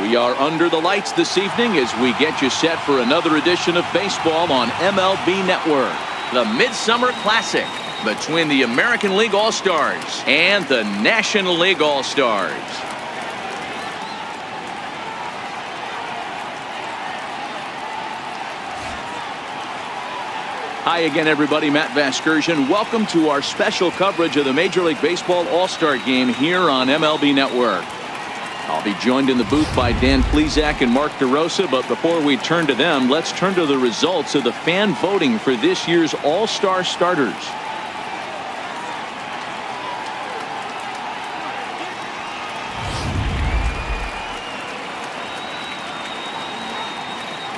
We are under the lights this evening as we get you set for another edition of baseball on MLB Network. The Midsummer Classic between the American League All-Stars and the National League All-Stars. Hi again, everybody. Matt Vasgersian. Welcome to our special coverage of the Major League Baseball All-Star Game here on MLB Network. I'll be joined in the booth by Dan Plesac and Mark DeRosa, but before we turn to them, let's turn to the results of the fan voting for this year's All-Star starters.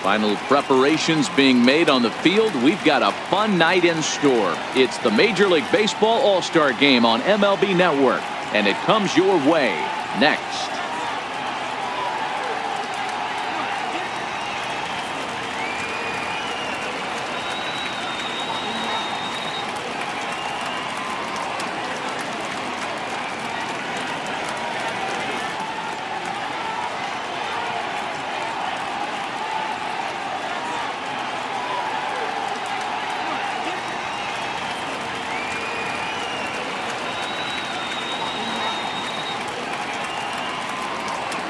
Final preparations being made on the field. We've got a fun night in store. It's the Major League Baseball All-Star Game on MLB Network, and it comes your way next.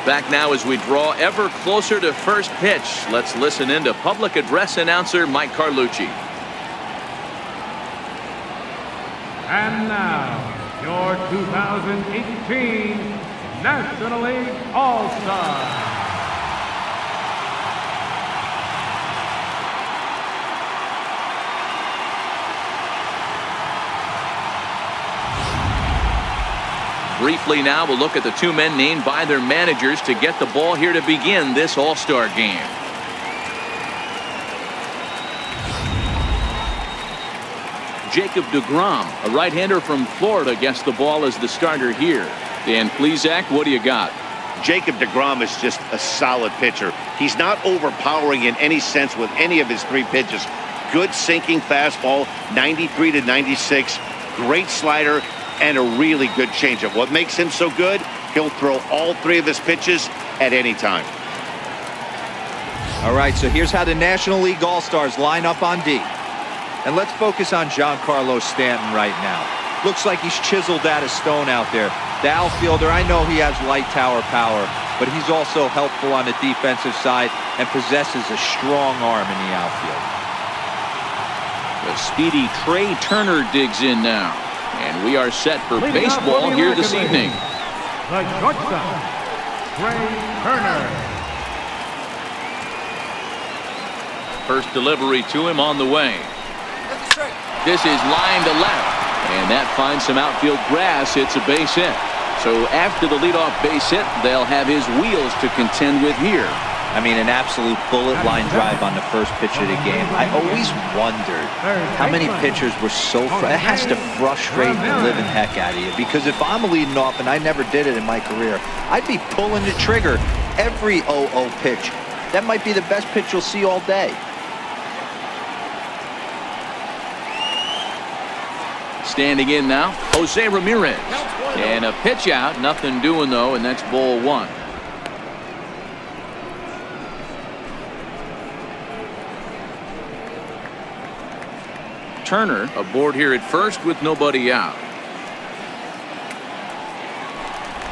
Back now as we draw ever closer to first pitch. Let's listen in to public address announcer Mike Carlucci. And now, your 2018 National League All-Star. Briefly now, we'll look at the two men named by their managers to get the ball here to begin this All-Star game. Jacob deGrom, a right-hander from Florida, gets the ball as the starter here. Dan Plesac, what do you got? Jacob deGrom is just a solid pitcher. He's not overpowering in any sense with any of his three pitches. Good sinking fastball, 93 to 96, great slider, and a really good changeup. What makes him so good? He'll throw all three of his pitches at any time. All right, so here's how the National League All-Stars line up on D. And let's focus on Giancarlo Stanton right now. Looks like he's chiseled out of stone out there. The outfielder, I know he has light tower power, but he's also helpful on the defensive side and possesses a strong arm in the outfield. The speedy Trey Turner digs in now. And we are set for baseball here this evening. The shortstop, Trey Turner. First delivery to him on the way. This is line to left. And that finds some outfield grass. It's a base hit. So after the leadoff base hit, they'll have his wheels to contend with here. I mean, an absolute bullet line drive on the first pitch of the game. I always wondered how many pitchers were so it has to frustrate the living heck out of you, because if I'm leading off, and I never did it in my career, I'd be pulling the trigger every 0-0 pitch. That might be the best pitch you'll see all day. Standing in now, Jose Ramirez. And a pitch out, nothing doing though, and that's ball one. Turner aboard here at first with nobody out.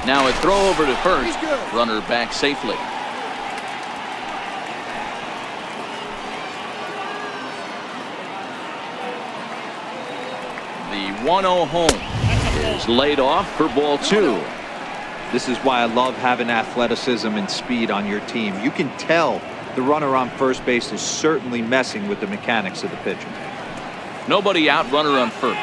Now a throw over to first. Runner back safely. The 1-0 home is laid off for ball two. This is why I love having athleticism and speed on your team. You can tell the runner on first base is certainly messing with the mechanics of the pitcher. Nobody out, runner on first.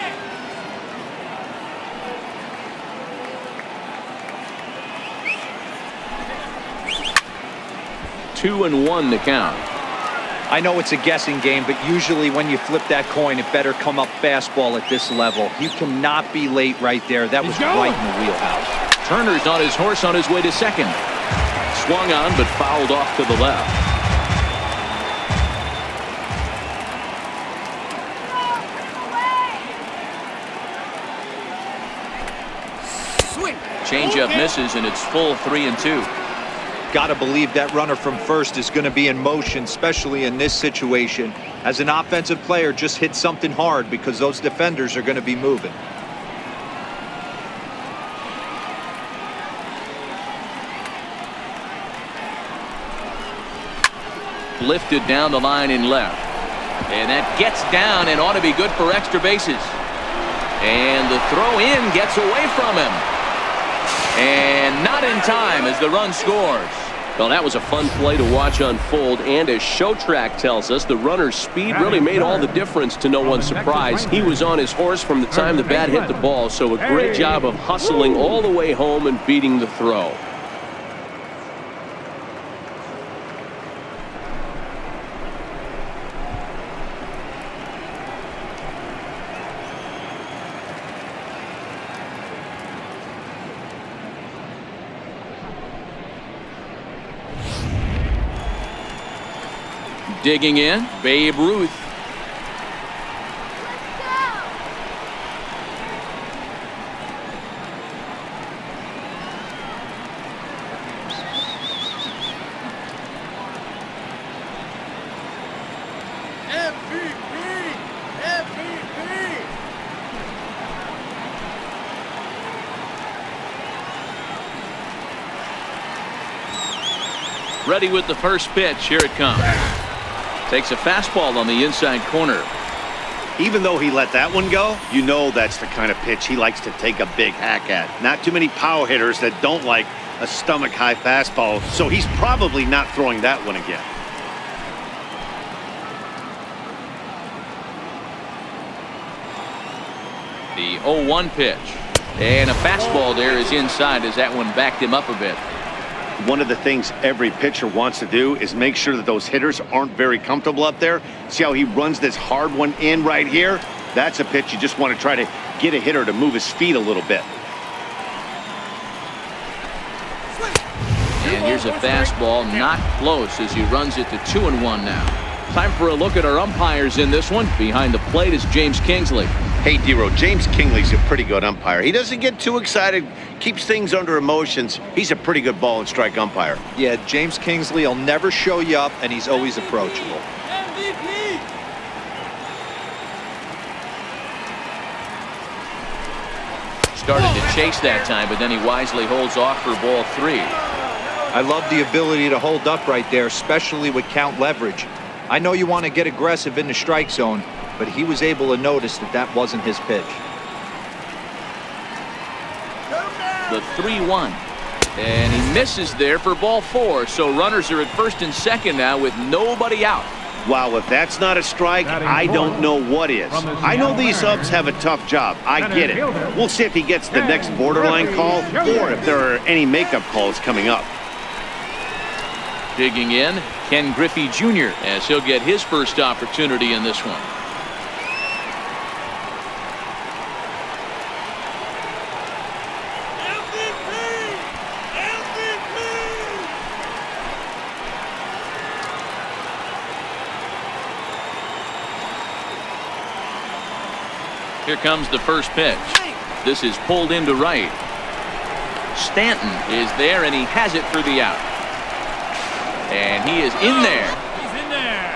Two and one to count. I know it's a guessing game, but usually when you flip that coin, it better come up fastball at this level. You cannot be late right there. That was right in the wheelhouse. Turner's on his horse on his way to second. Swung on, but fouled off to the left. Changeup misses, and it's full 3-2. Got to believe that runner from first is going to be in motion, especially in this situation. As an offensive player, just hit something hard because those defenders are going to be moving. Lifted down the line in left. And that gets down and ought to be good for extra bases. And the throw in gets away from him. And not in time as the run scores. Well, that was a fun play to watch unfold, and as Show Track tells us, the runner's speed really made all the difference to no one's surprise. He was on his horse from the time the bat hit the ball, so a great job of hustling all the way home and beating the throw. Digging in, Babe Ruth. Ready with the first pitch. Here it comes. Takes a fastball on the inside corner. Even though he let that one go, you know that's the kind of pitch he likes to take a big hack at. Not too many power hitters that don't like a stomach-high fastball, so he's probably not throwing that one again. The 0-1 pitch. And a fastball there is inside as that one backed him up a bit. One of the things every pitcher wants to do is make sure that those hitters aren't very comfortable up there. See how he runs this hard one in right here? That's a pitch you just want to try to get a hitter to move his feet a little bit. And here's a fastball, not close as he runs it to 2-1 now. Time for a look at our umpires in this one. Behind the plate is James Kingsley. Hey, D-Row, James Kingsley's a pretty good umpire. He doesn't get too excited, keeps things under emotions. He's a pretty good ball and strike umpire. Yeah, James Kingsley will never show you up, and he's always approachable. Started to chase that time, but then he wisely holds off for ball 3. I love the ability to hold up right there, especially with count leverage. I know you want to get aggressive in the strike zone, but he was able to notice that that wasn't his pitch. The 3-1. And he misses there for ball 4. So runners are at first and second now with nobody out. Wow, if that's not a strike, I don't know what is. I know these subs have a tough job. I get it. We'll see if he gets the next borderline call or if there are any makeup calls coming up. Digging in, Ken Griffey Jr. as he'll get his first opportunity in this one. Here comes the first pitch. This is pulled into right. Stanton is there, and he has it for the out. And he is in there. He's in there.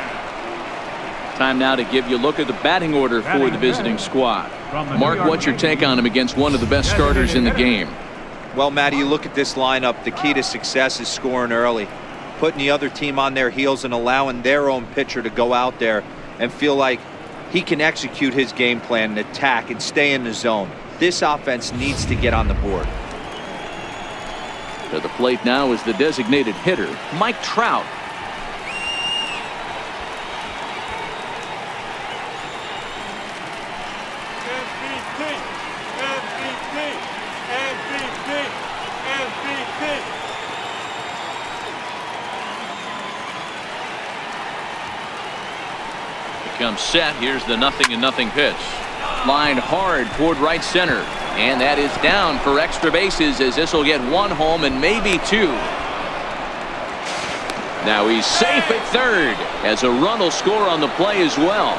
Time now to give you a look at the batting order for the visiting squad. Mark, what's your take on him against one of the best starters in the game? Well, Matty, you look at this lineup, the key to success is scoring early. Putting the other team on their heels and allowing their own pitcher to go out there and feel like he can execute his game plan and attack and stay in the zone. This offense needs to get on the board. To the plate now is the designated hitter, Mike Trout. Comes set. Here's the 0-0 pitch. Lined hard toward right center. And that is down for extra bases as this will get one home and maybe two. Now he's safe at third as a run will score on the play as well.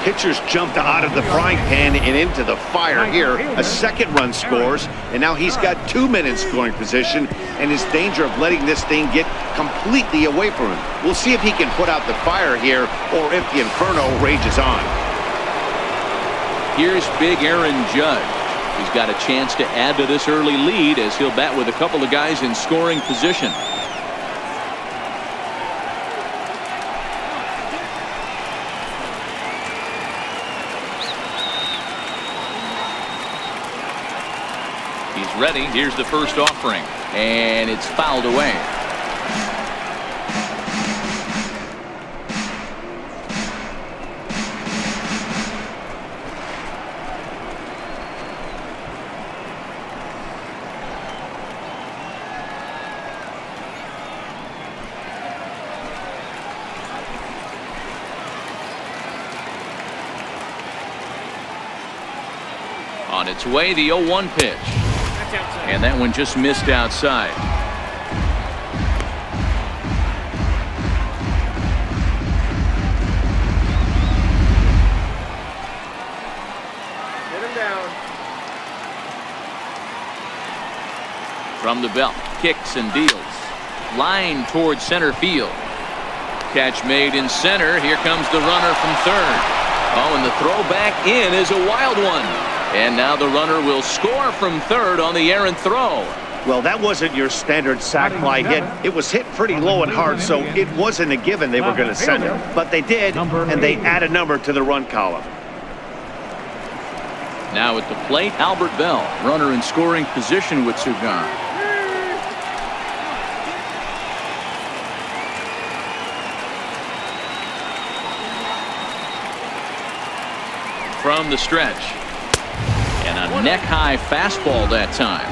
Pitchers jumped out of the frying pan and into the fire here. A second run scores, and now he's got 2 men in scoring position and is danger of letting this thing get completely away from him. We'll see if he can put out the fire here or if the inferno rages on. Here's big Aaron Judge. He's got a chance to add to this early lead as he'll bat with a couple of guys in scoring position. He's ready. Here's the first offering, and it's fouled away. On its way, the 0-1 pitch. And that one just missed outside. Hit him down. From the belt, kicks and deals. Line towards center field. Catch made in center. Here comes the runner from third. Oh, and the throw back in is a wild one. And now the runner will score from third on the errant throw. Well, that wasn't your standard sac fly hit. It was hit pretty low and hard, so it wasn't a given they were going to send it. But they did, and they add a number to the run column. Now at the plate, Albert Bell, runner in scoring position with Sugan. From the stretch. And a neck-high fastball that time.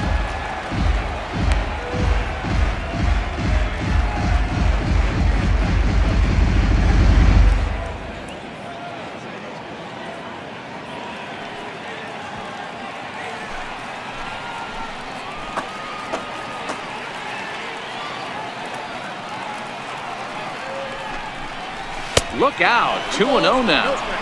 Look out, 2-0 now.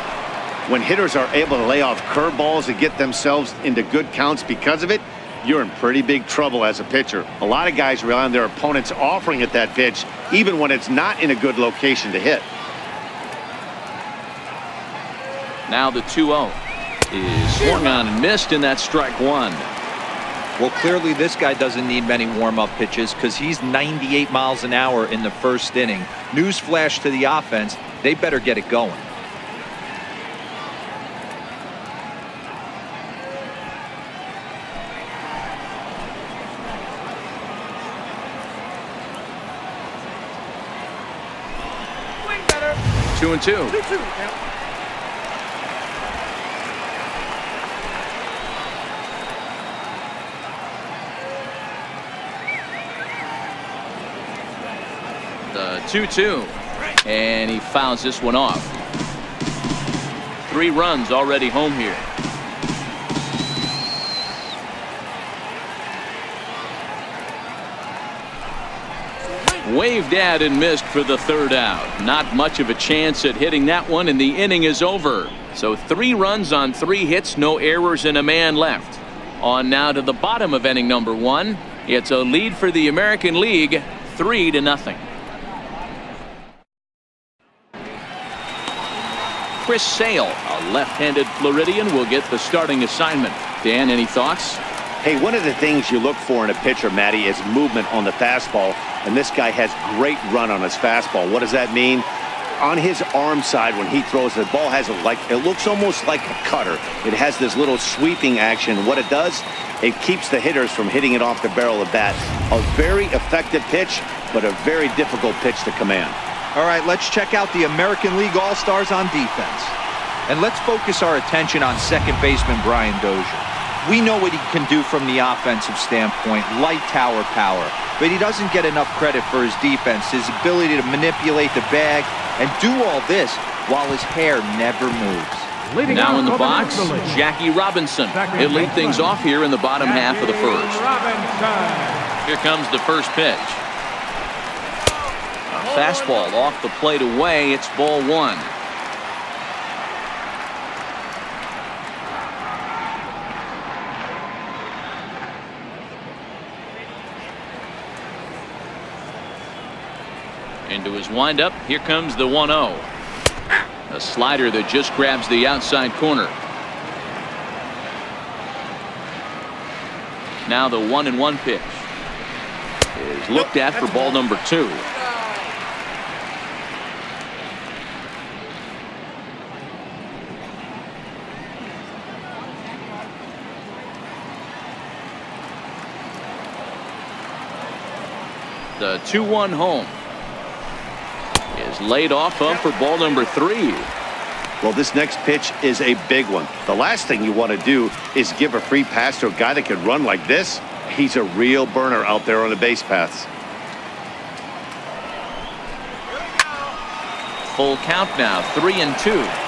When hitters are able to lay off curveballs and get themselves into good counts because of it, you're in pretty big trouble as a pitcher. A lot of guys rely on their opponents offering at that pitch, even when it's not in a good location to hit. Now the 2-0 is swung on and missed, and that's strike one. Well, clearly this guy doesn't need many warm-up pitches because he's 98 miles an hour in the first inning. Newsflash to the offense, they better get it going. Two and two. The 2-2. And he fouls this one off. 3 runs already home here. Waved at and missed for the third out. Not much of a chance at hitting that one, and the inning is over. So 3 runs on 3 hits, no errors, and a man left. On now to the bottom of inning number 1. It's a lead for the American League, 3-0. Chris Sale, a left-handed Floridian, will get the starting assignment. Dan, any thoughts? Hey, one of the things you look for in a pitcher, Matty, is movement on the fastball. And this guy has great run on his fastball. What does that mean? On his arm side, when he throws, the ball has it looks almost like a cutter. It has this little sweeping action. What it does, it keeps the hitters from hitting it off the barrel of the bat. A very effective pitch, but a very difficult pitch to command. All right, let's check out the American League All-Stars on defense. And let's focus our attention on second baseman Brian Dozier. We know what he can do from the offensive standpoint, light tower power. But he doesn't get enough credit for his defense, his ability to manipulate the bag and do all this while his hair never moves. Now in the box, Jackie Robinson. He'll lead things off here in the bottom half of the first. Here comes the first pitch. A Fastball off the plate away. It's ball one. Into his windup. Here comes the 1-0. A slider that just grabs the outside corner. Now the 1-1 pitch is looked at for ball number 2. The 2-1 home is laid off of for ball number 3. Well, this next pitch is a big one. The last thing you want to do is give a free pass to a guy that can run like this. He's a real burner out there on the base paths. Full count now, 3-2.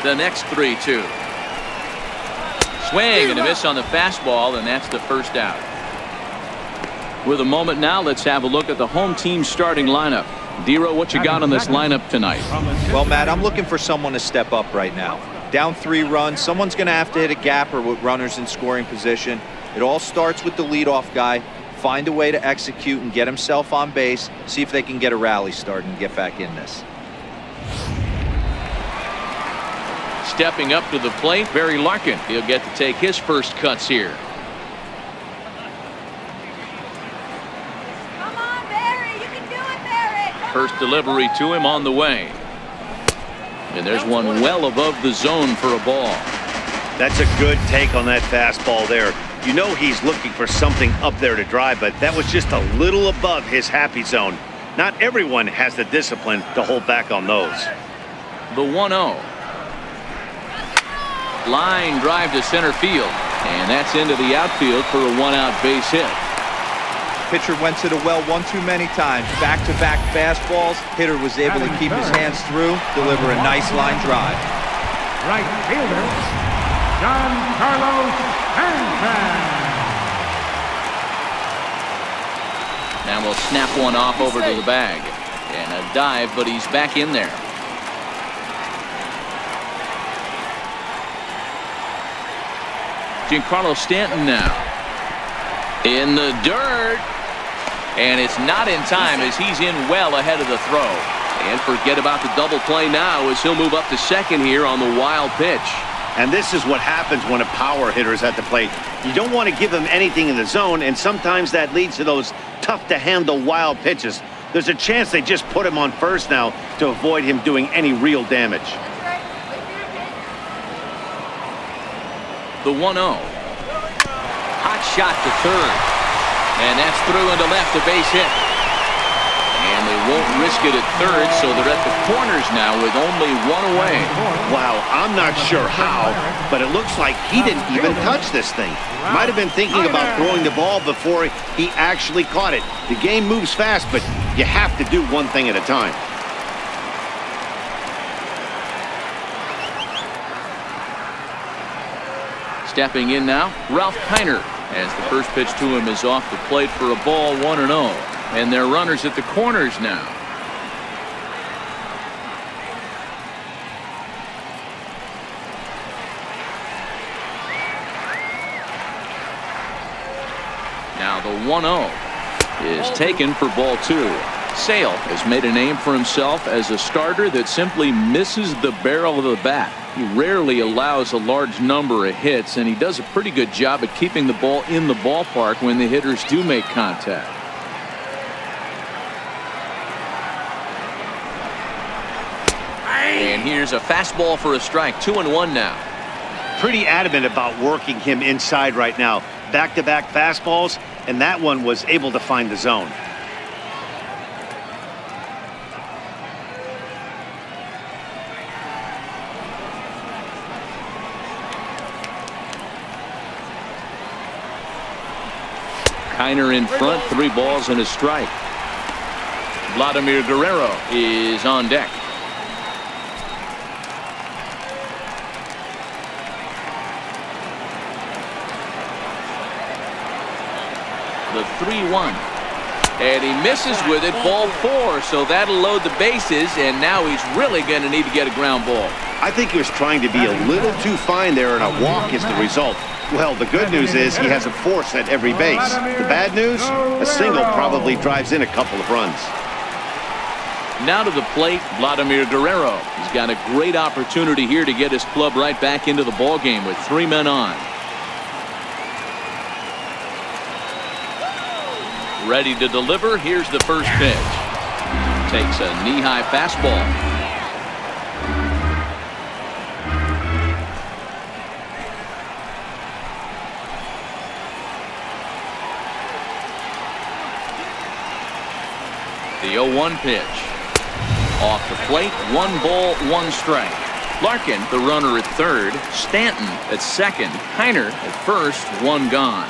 The next 3-2. Swing and a miss on the fastball, and that's the first out. With a moment now, let's have a look at the home team starting lineup. Dero, what you got on this lineup tonight? Well, Matt, I'm looking for someone to step up right now. Down 3 runs, someone's going to have to hit a gapper with runners in scoring position. It all starts with the leadoff guy. Find a way to execute and get himself on base. See if they can get a rally started and get back in this. Stepping up to the plate, Barry Larkin. He'll get to take his first cuts here. Come on, Barry. You can do it, Barry. First delivery to him on the way. And there's one well above the zone for a ball. That's a good take on that fastball there. You know he's looking for something up there to drive, but that was just a little above his happy zone. Not everyone has the discipline to hold back on those. The 1-0. Line drive to center field, and that's into the outfield for a 1-out base hit. Pitcher went to the well one too many times. Back-to-back fastballs. Hitter was able to keep his hands through, deliver a nice line drive. Right fielder, Giancarlo Stanton. Now we'll snap one off over to the bag. And a dive, but he's back in there. Giancarlo Stanton now in the dirt, and it's not in time as he's in well ahead of the throw. And forget about the double play now as he'll move up to second here on the wild pitch. And this is what happens when a power hitter is at the plate. You don't want to give him anything in the zone, and sometimes that leads to those tough to handle wild pitches. There's a chance they just put him on first now to avoid him doing any real damage. The 1-0. Hot shot to third. And that's through into left, a base hit. And they won't risk it at third, so they're at the corners now with only one away. Wow, I'm not sure how, but it looks like he didn't even touch this thing. Might have been thinking about throwing the ball before he actually caught it. The game moves fast, but you have to do one thing at a time. Stepping in now, Ralph Kiner, as the first pitch to him is off the plate for a ball, 1-0. And they're runners at the corners now. Now the 1-0 is taken for ball 2. Sale has made a name for himself as a starter that simply misses the barrel of the bat. He rarely allows a large number of hits, and he does a pretty good job at keeping the ball in the ballpark when the hitters do make contact. And here's a fastball for a strike. 2-1 now. Pretty adamant about working him inside right now. Back-to-back fastballs, and that one was able to find the zone. Kiner in front, 3 balls and a strike. Vladimir Guerrero is on deck. The 3-1. And he misses with it, ball 4, so that'll load the bases, and now he's really going to need to get a ground ball. I think he was trying to be a little too fine there, and a walk is the result. Well, the good news is he has a force at every base. The bad news, a single probably drives in a couple of runs. Now to the plate, Vladimir Guerrero. He's got a great opportunity here to get his club right back into the ballgame with 3 men on. Ready to deliver. Here's the first pitch. Takes a knee-high fastball. The 0-1 pitch. Off the plate, 1 ball, 1 strike. Larkin, the runner at third. Stanton at second. Heiner at first, 1 gone.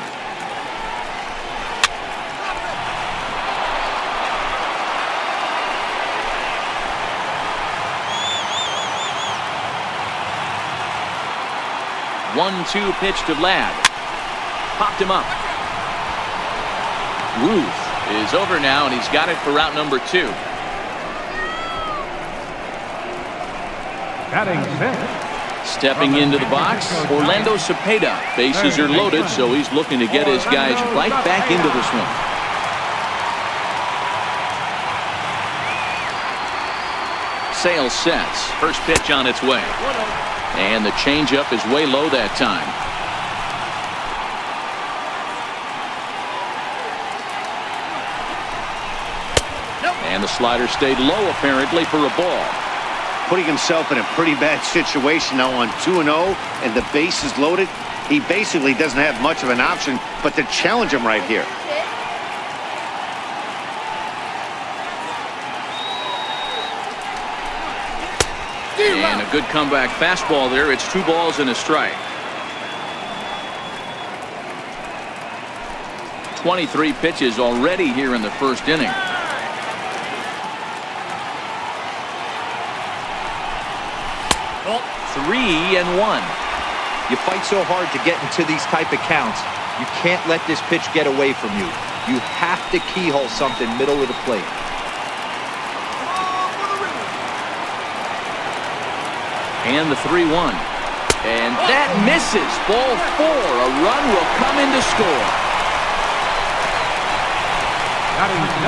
One-two pitch to Ladd. Popped him up. Ruth is over now, and he's got it for route number 2. Batting 6. Stepping into the box, Orlando Cepeda. Bases are loaded, so he's looking to get his guys right back into this one. Sale sets. First pitch on its way. And the changeup is way low that time. And the slider stayed low apparently for a ball. Putting himself in a pretty bad situation now on 2-0 and the base is loaded. He basically doesn't have much of an option but to challenge him right here. And a good comeback fastball there. It's 2 balls and a strike. 23 pitches already here in the first inning. Oh. 3-1. You fight so hard to get into these type of counts. You can't let this pitch get away from you. You have to keyhole something middle of the plate. And the 3-1. And that misses. Ball 4. A run will come in to score.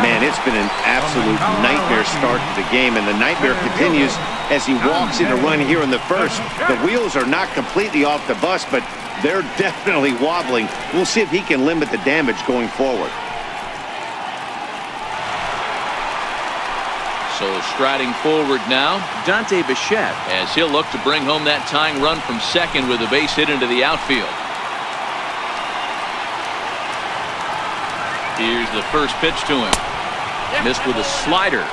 Man, it's been an absolute nightmare start to the game, and the nightmare continues as he walks in a run here in the first. The wheels are not completely off the bus, but they're definitely wobbling. We'll see if he can limit the damage going forward. So striding forward now, Dante Bichette, as he'll look to bring home that tying run from second with a base hit into the outfield. Here's the first pitch to him. Missed with a slider.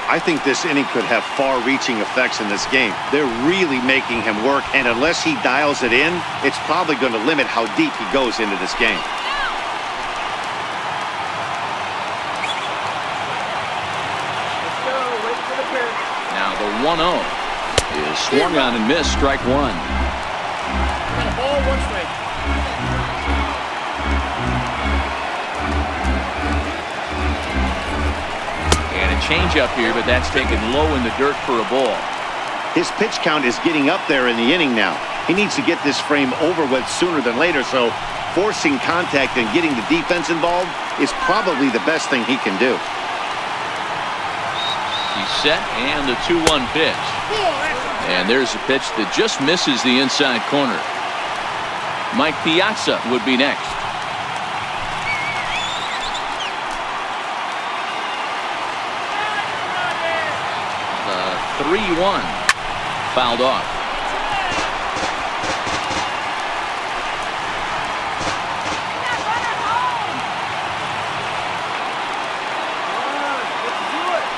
I think this inning could have far-reaching effects in this game. They're really making him work, and unless he dials it in, it's probably going to limit how deep he goes into this game. Now the 1-0 is swung on and missed. Strike 1. Ball 1 strike. And a changeup here, but that's taken low in the dirt for a ball. His pitch count is getting up there in the inning now. He needs to get this frame over with sooner than later, so forcing contact and getting the defense involved is probably the best thing he can do. He's set, and the 2-1 pitch. And there's a pitch that just misses the inside corner. Mike Piazza would be next. The 3-1 fouled off.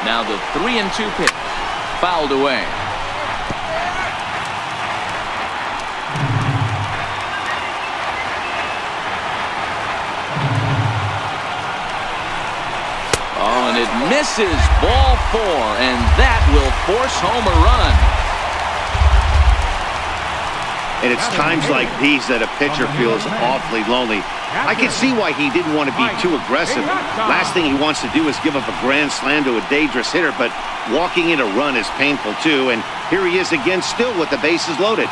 Now the 3-2 pitch fouled away. Oh, and it Misses ball 4, and that will force home a run. And it's times like these that a pitcher feels awfully lonely. I can see why he didn't want to be too aggressive. Last thing he wants to do is give up a grand slam to a dangerous hitter, but walking in a run is painful too. And here he is again, still with the bases loaded.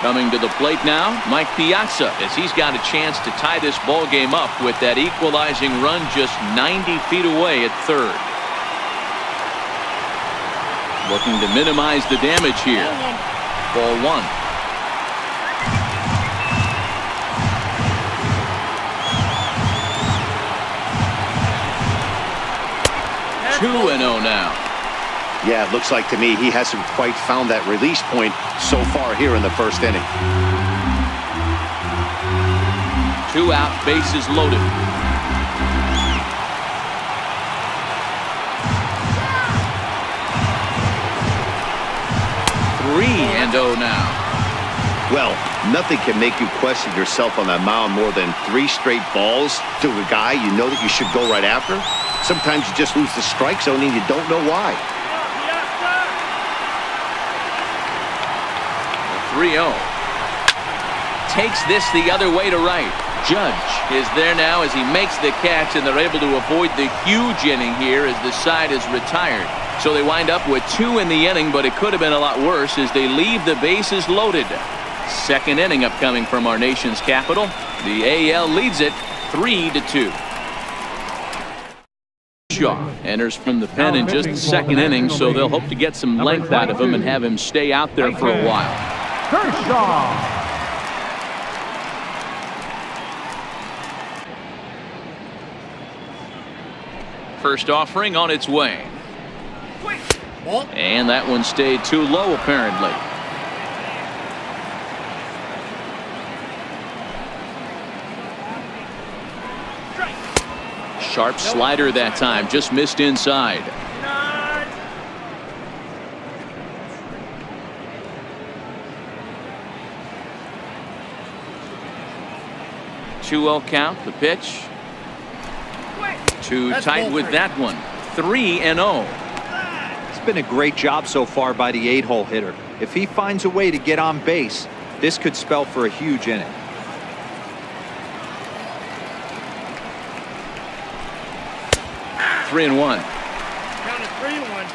Coming to the plate now, Mike Piazza, as he's got a chance to tie this ball game up with that equalizing run just 90 feet away at third. Looking to minimize the damage here. Ball 1. 2-0 now. Yeah, it looks like to me he hasn't quite found that release point so far here in the first inning. 2 out, bases loaded. 3-0 now. Well, nothing can make you question yourself on that mound more than 3 straight balls to a guy you know that you should go right after. Sometimes you just lose the strike zone and you don't know why. 3-0. Takes this the other way to right. Judge is there now as he makes the catch, and they're able to avoid the huge inning here as the side is retired. So they wind up with 2 in the inning, but it could have been a lot worse as they leave the bases loaded. Second inning upcoming from our nation's capital. The AL leads it 3-2. Shaw enters from the pen in just the second inning, so they'll hope to get some length out of him and have him stay out there for a while. First offering on its way. And that one stayed too low apparently. Sharp slider that time, just missed inside. Two-0 count, the pitch. Too tight with that one. 3-0. It's been a great job so far by the 8-hole hitter. If he finds a way to get on base, this could spell for a huge inning. Three and one. Count it 3-1.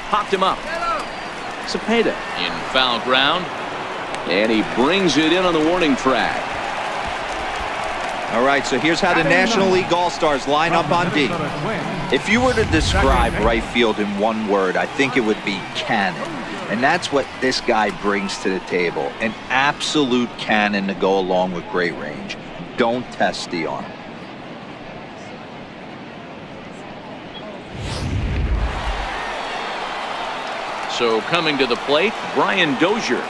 Popped him up. Cepeda in foul ground, and he brings it in on the warning track. All right, so here's how the National League All-Stars line up on D. If you were to describe right field in one word, I think it would be cannon. And that's what this guy brings to the table. An absolute cannon to go along with great range. Don't test the arm. So coming to the plate, Brian Dozier.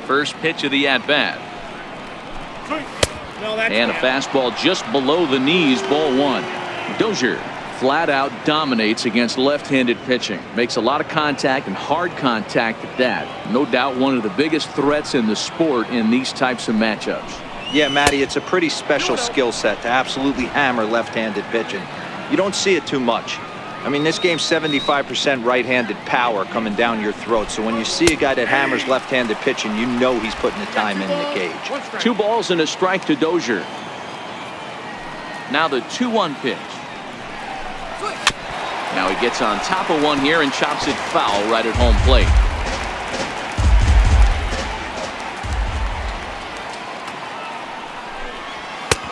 First pitch of the at-bat. And a fastball just below the knees, ball 1. Dozier flat out dominates against left-handed pitching. Makes a lot of contact and hard contact at that. No doubt one of the biggest threats in the sport in these types of matchups. Yeah, Matty, it's a pretty special skill set to absolutely hammer left-handed pitching. You don't see it too much. I mean, this game's 75% right-handed power coming down your throat. So when you see a guy that hammers left-handed pitching, you know he's putting the time in the cage. 2 balls and a strike to Dozier. Now the 2-1 pitch. Now he gets on top of one here and chops it foul right at home plate.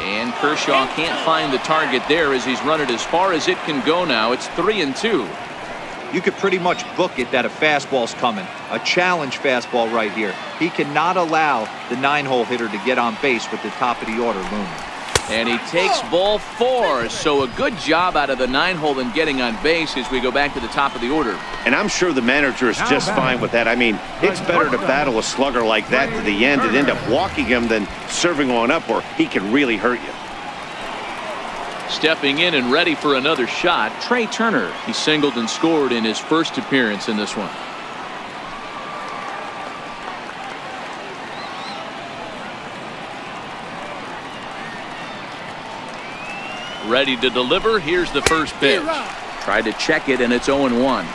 And Kershaw can't find the target there as he's run it as far as it can go now. It's 3-2. You could pretty much book it that a fastball's coming. A challenge fastball right here. He cannot allow the 9-hole hitter to get on base with the top of the order looming. And he takes ball 4. So a good job out of the 9-hole in getting on base as we go back to the top of the order. And I'm sure the manager is just fine with that. I mean, it's better to battle a slugger like that to the end and end up walking him than serving on up where he can really hurt you. Stepping in and ready for another shot, Trey Turner. He singled and scored in his first appearance in this one. Ready to deliver. Here's the first pitch. Tried to check it, and it's 0-1.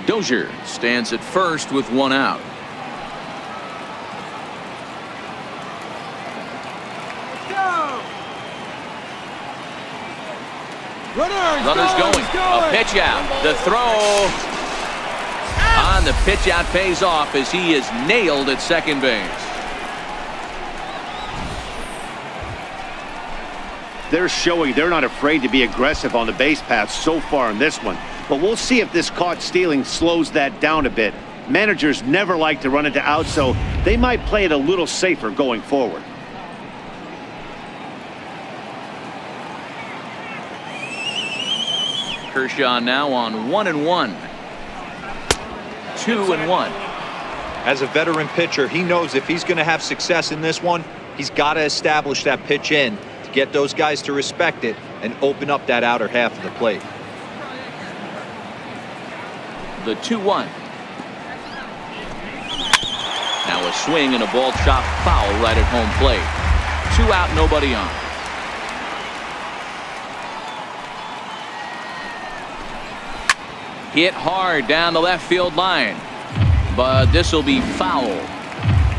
Dozier stands at first with 1 out. Runners going. A pitch out. The throw on the pitch out pays off as he is nailed at second base. They're showing they're not afraid to be aggressive on the base path so far in this one. But we'll see if this caught stealing slows that down a bit. Managers never like to run into outs, so they might play it a little safer going forward. Kershaw now on 1-1. 2-1. As a veteran pitcher, he knows if he's going to have success in this one, he's got to establish that pitch in to get those guys to respect it and open up that outer half of the plate. The 2-1. Now a swing and a ball chopped foul right at home plate. 2 out, nobody on. Hit hard down the left field line, but this will be foul.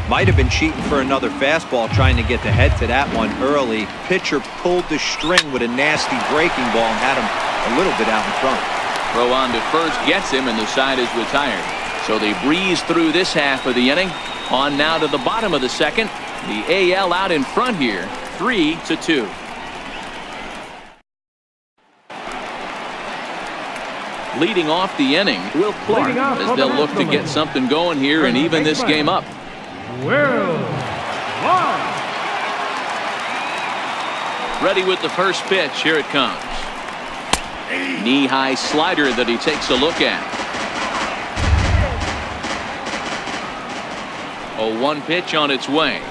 Might have been cheating for another fastball, trying to get the head to that one early. Pitcher pulled the string with a nasty breaking ball and had him a little bit out in front. Throw on to first gets him, and the side is retired. So they breeze through this half of the inning. On now to the bottom of the second. The AL out in front here, 3-2. Leading off the inning, Will Clark, as they'll look to get something going here and even this game up. Ready with the first pitch. Here it comes. Knee-high slider that he takes a look at. 0-1 pitch on its way.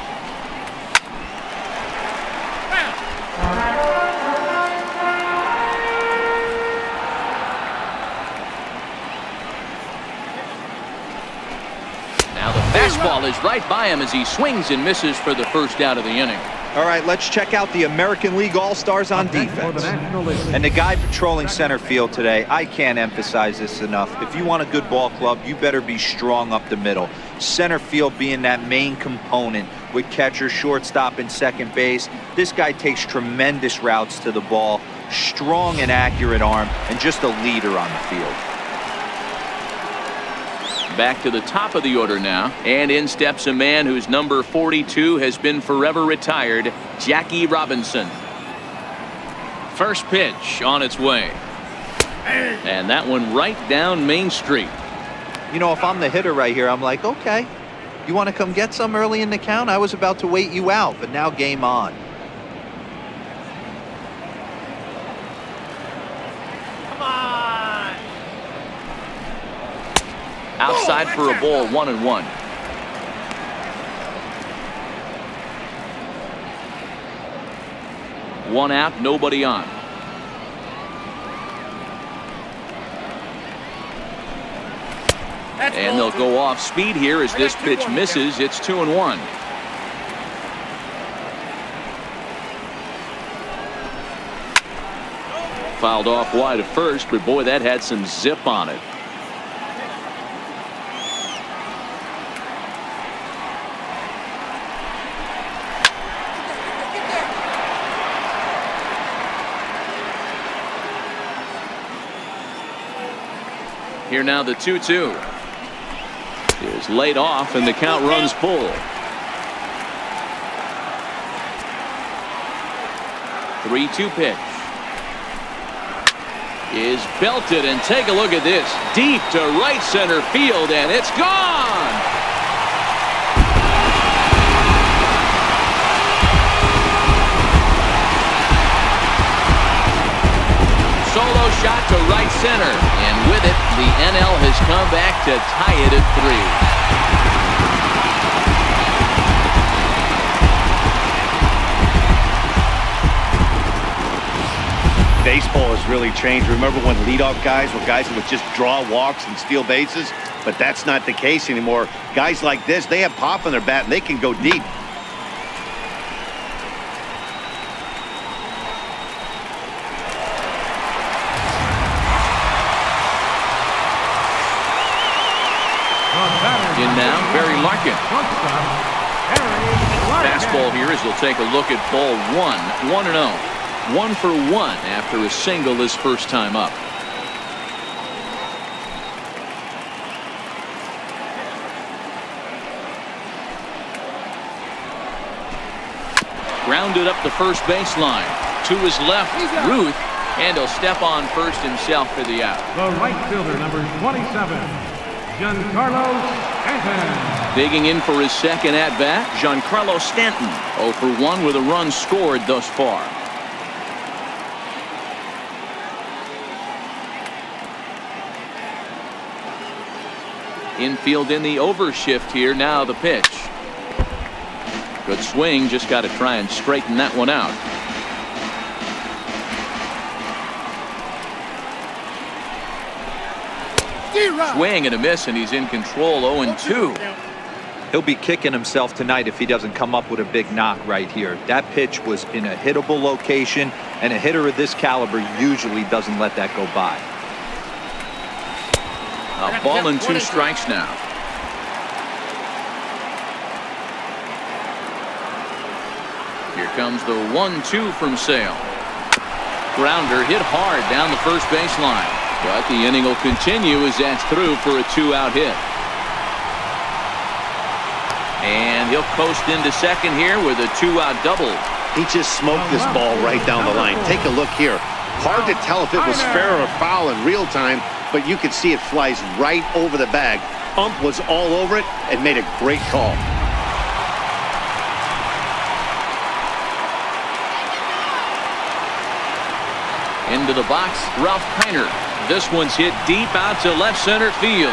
Now the fastball is right by him as he swings and misses for the first out of the inning. All right, let's check out the American League All-Stars on defense. And the guy patrolling center field today, I can't emphasize this enough. If you want a good ball club, you better be strong up the middle. Center field being that main component with catcher, shortstop, and second base. This guy takes tremendous routes to the ball, strong and accurate arm, and just a leader on the field. Back to the top of the order now, and in steps a man whose number 42 has been forever retired, Jackie Robinson. First pitch on its way, and that one right down Main Street. You know, if I'm the hitter right here, I'm like, okay, you want to come get some early in the count? I was about to wait you out, but now game on. Outside for a ball, 1-1. One out, nobody on. And they'll go off speed here as this pitch misses. It's 2-1. Fouled off wide at first, but boy, that had some zip on it. Here now the 2-2 is laid off and the count runs full. 3-2 pitch is belted, and take a look at this, deep to right center field, and it's gone. shot to right center. And with it, the NL has come back to tie it at 3. Baseball has really changed. Remember when leadoff guys were guys that would just draw walks and steal bases? But that's not the case anymore. Guys like this, they have pop in their bat and they can go deep. In now, Barry Larkin. Fastball here as he'll take a look at ball 1-0. 1 for 1 after a single his first time up. Grounded up the first baseline. To his left, Ruth, and he'll step on first himself for the out. The right fielder, number 27, Giancarlo Stanton. Digging in for his second at-bat, Giancarlo Stanton. 0 for 1 with a run scored thus far. Infield in the overshift here. Now the pitch. Good swing. Just got to try and straighten that one out. Swing and a miss, and he's in control. 0-2. He'll be kicking himself tonight if he doesn't come up with a big knock right here. That pitch was in a hittable location, and a hitter of this caliber usually doesn't let that go by. A ball and 2 strikes now. Here comes the 1-2 from Sale. Grounder hit hard down the first baseline. But the inning will continue as that's through for a 2-out hit. And he'll coast into second here with a 2-out double. He just smoked this ball right down the line. Take a look here. Hard to tell if it was fair or foul in real time, but you could see it flies right over the bag. Ump was all over it and made a great call. Into the box, Ralph Kiner. This one's hit deep out to left center field.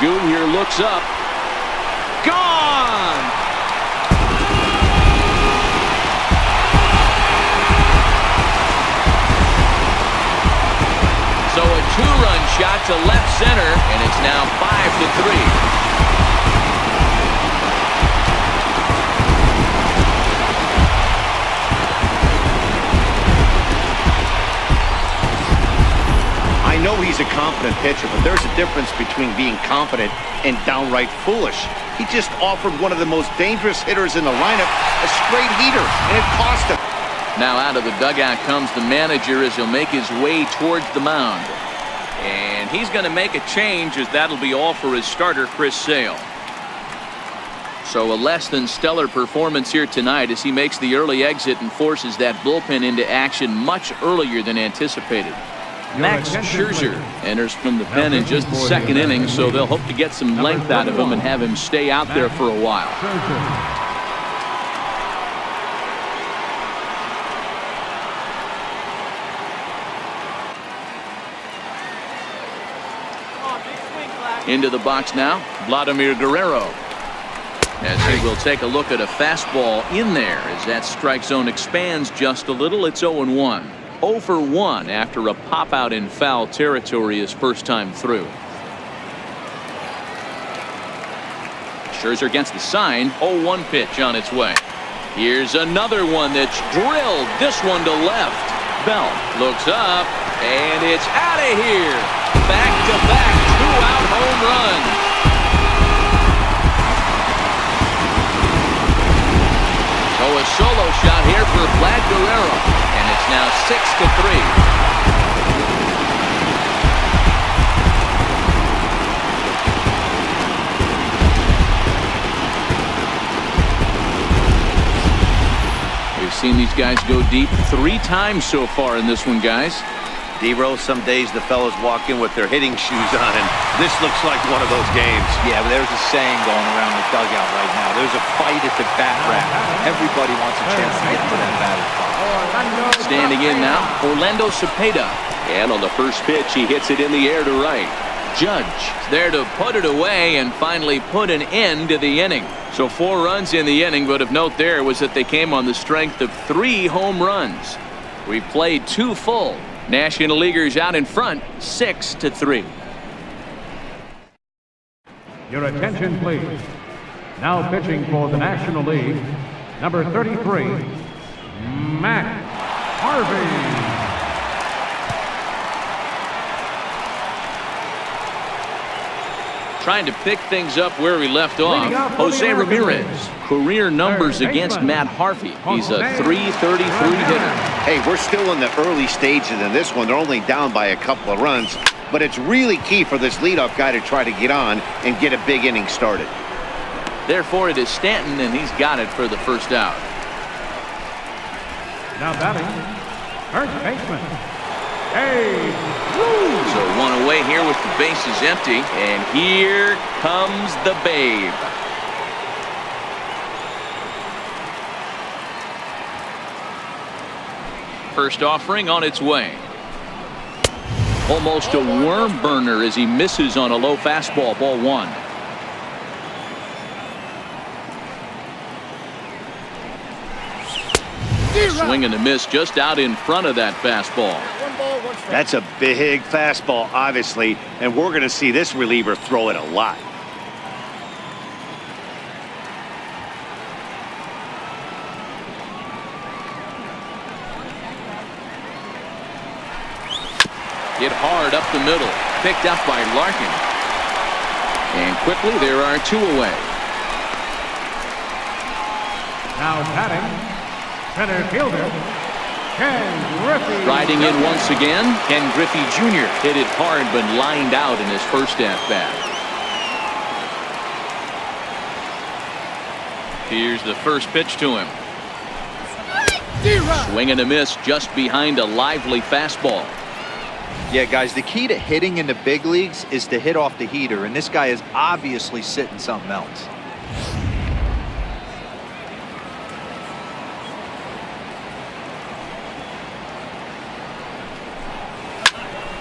Junior looks up. Gone! So a 2-run shot to left center, and it's now 5-3. I know he's a confident pitcher, but there's a difference between being confident and downright foolish. He just offered one of the most dangerous hitters in the lineup a straight heater, and it cost him. Now out of the dugout comes the manager as he'll make his way towards the mound. And he's going to make a change as that'll be all for his starter, Chris Sale. So a less than stellar performance here tonight as he makes the early exit and forces that bullpen into action much earlier than anticipated. Max Scherzer enters from the pen in just the second inning, so they'll hope to get some length out of him and have him stay out there for a while. Into the box now, Vladimir Guerrero. As he will take a look at a fastball in there as that strike zone expands just a little. It's 0-1. 0 for 1 after a pop out in foul territory his first time through. Scherzer against the sign. 0-1 pitch on its way. Here's another one that's drilled. This one to left. Bell looks up, and it's out of here. Back-to-back 2-out home runs. So a solo shot here for Vlad Guerrero, and it's now 6-3. We've seen these guys go deep 3 times so far in this one, guys. D-Rose, some days the fellas walk in with their hitting shoes on, and this looks like one of those games. Yeah, but there's a saying going around the dugout right now. There's a fight at the bat rack. Everybody wants a chance to get to that batter's box. Standing in now, Orlando Cepeda. And on the first pitch, he hits it in the air to right. Judge there to put it away and finally put an end to the inning. So 4 runs in the inning, but of note there was that they came on the strength of 3 home runs. We played 2 full. National Leaguers out in front 6-3. Your attention, please. Now pitching for the National League, number 33, Matt Harvey. Trying to pick things up where we left off, Jose Ramirez. Career numbers against Matt Harvey. He's a .333 hitter. Hey, we're still in the early stages in this one. They're only down by a couple of runs, but it's really key for this leadoff guy to try to get on and get a big inning started. Therefore, it is Stanton, and he's got it for the first out. Now batting, first baseman, Hey. So 1 away here with the bases empty, and here comes the Babe. First offering on its way. Almost a worm burner as he misses on a low fastball, ball 1. Swing and a miss just out in front of that fastball. That's a big fastball, obviously, and we're going to see this reliever throw it a lot. Hit hard up the middle, picked up by Larkin. And quickly there are 2 away. Now batting, center fielder, Ken Griffey. Riding in once again, Ken Griffey Jr. hit it hard but lined out in his first at-bat. Here's the first pitch to him. Swing and a miss just behind a lively fastball. Yeah, guys, the key to hitting in the big leagues is to hit off the heater, and this guy is obviously sitting something else.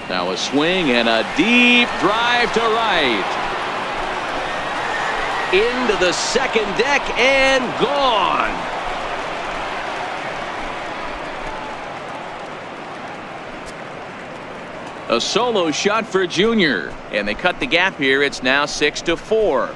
Now a swing and a deep drive to right. Into the second deck and gone. A solo shot for Junior, and they cut the gap here. It's now 6-4.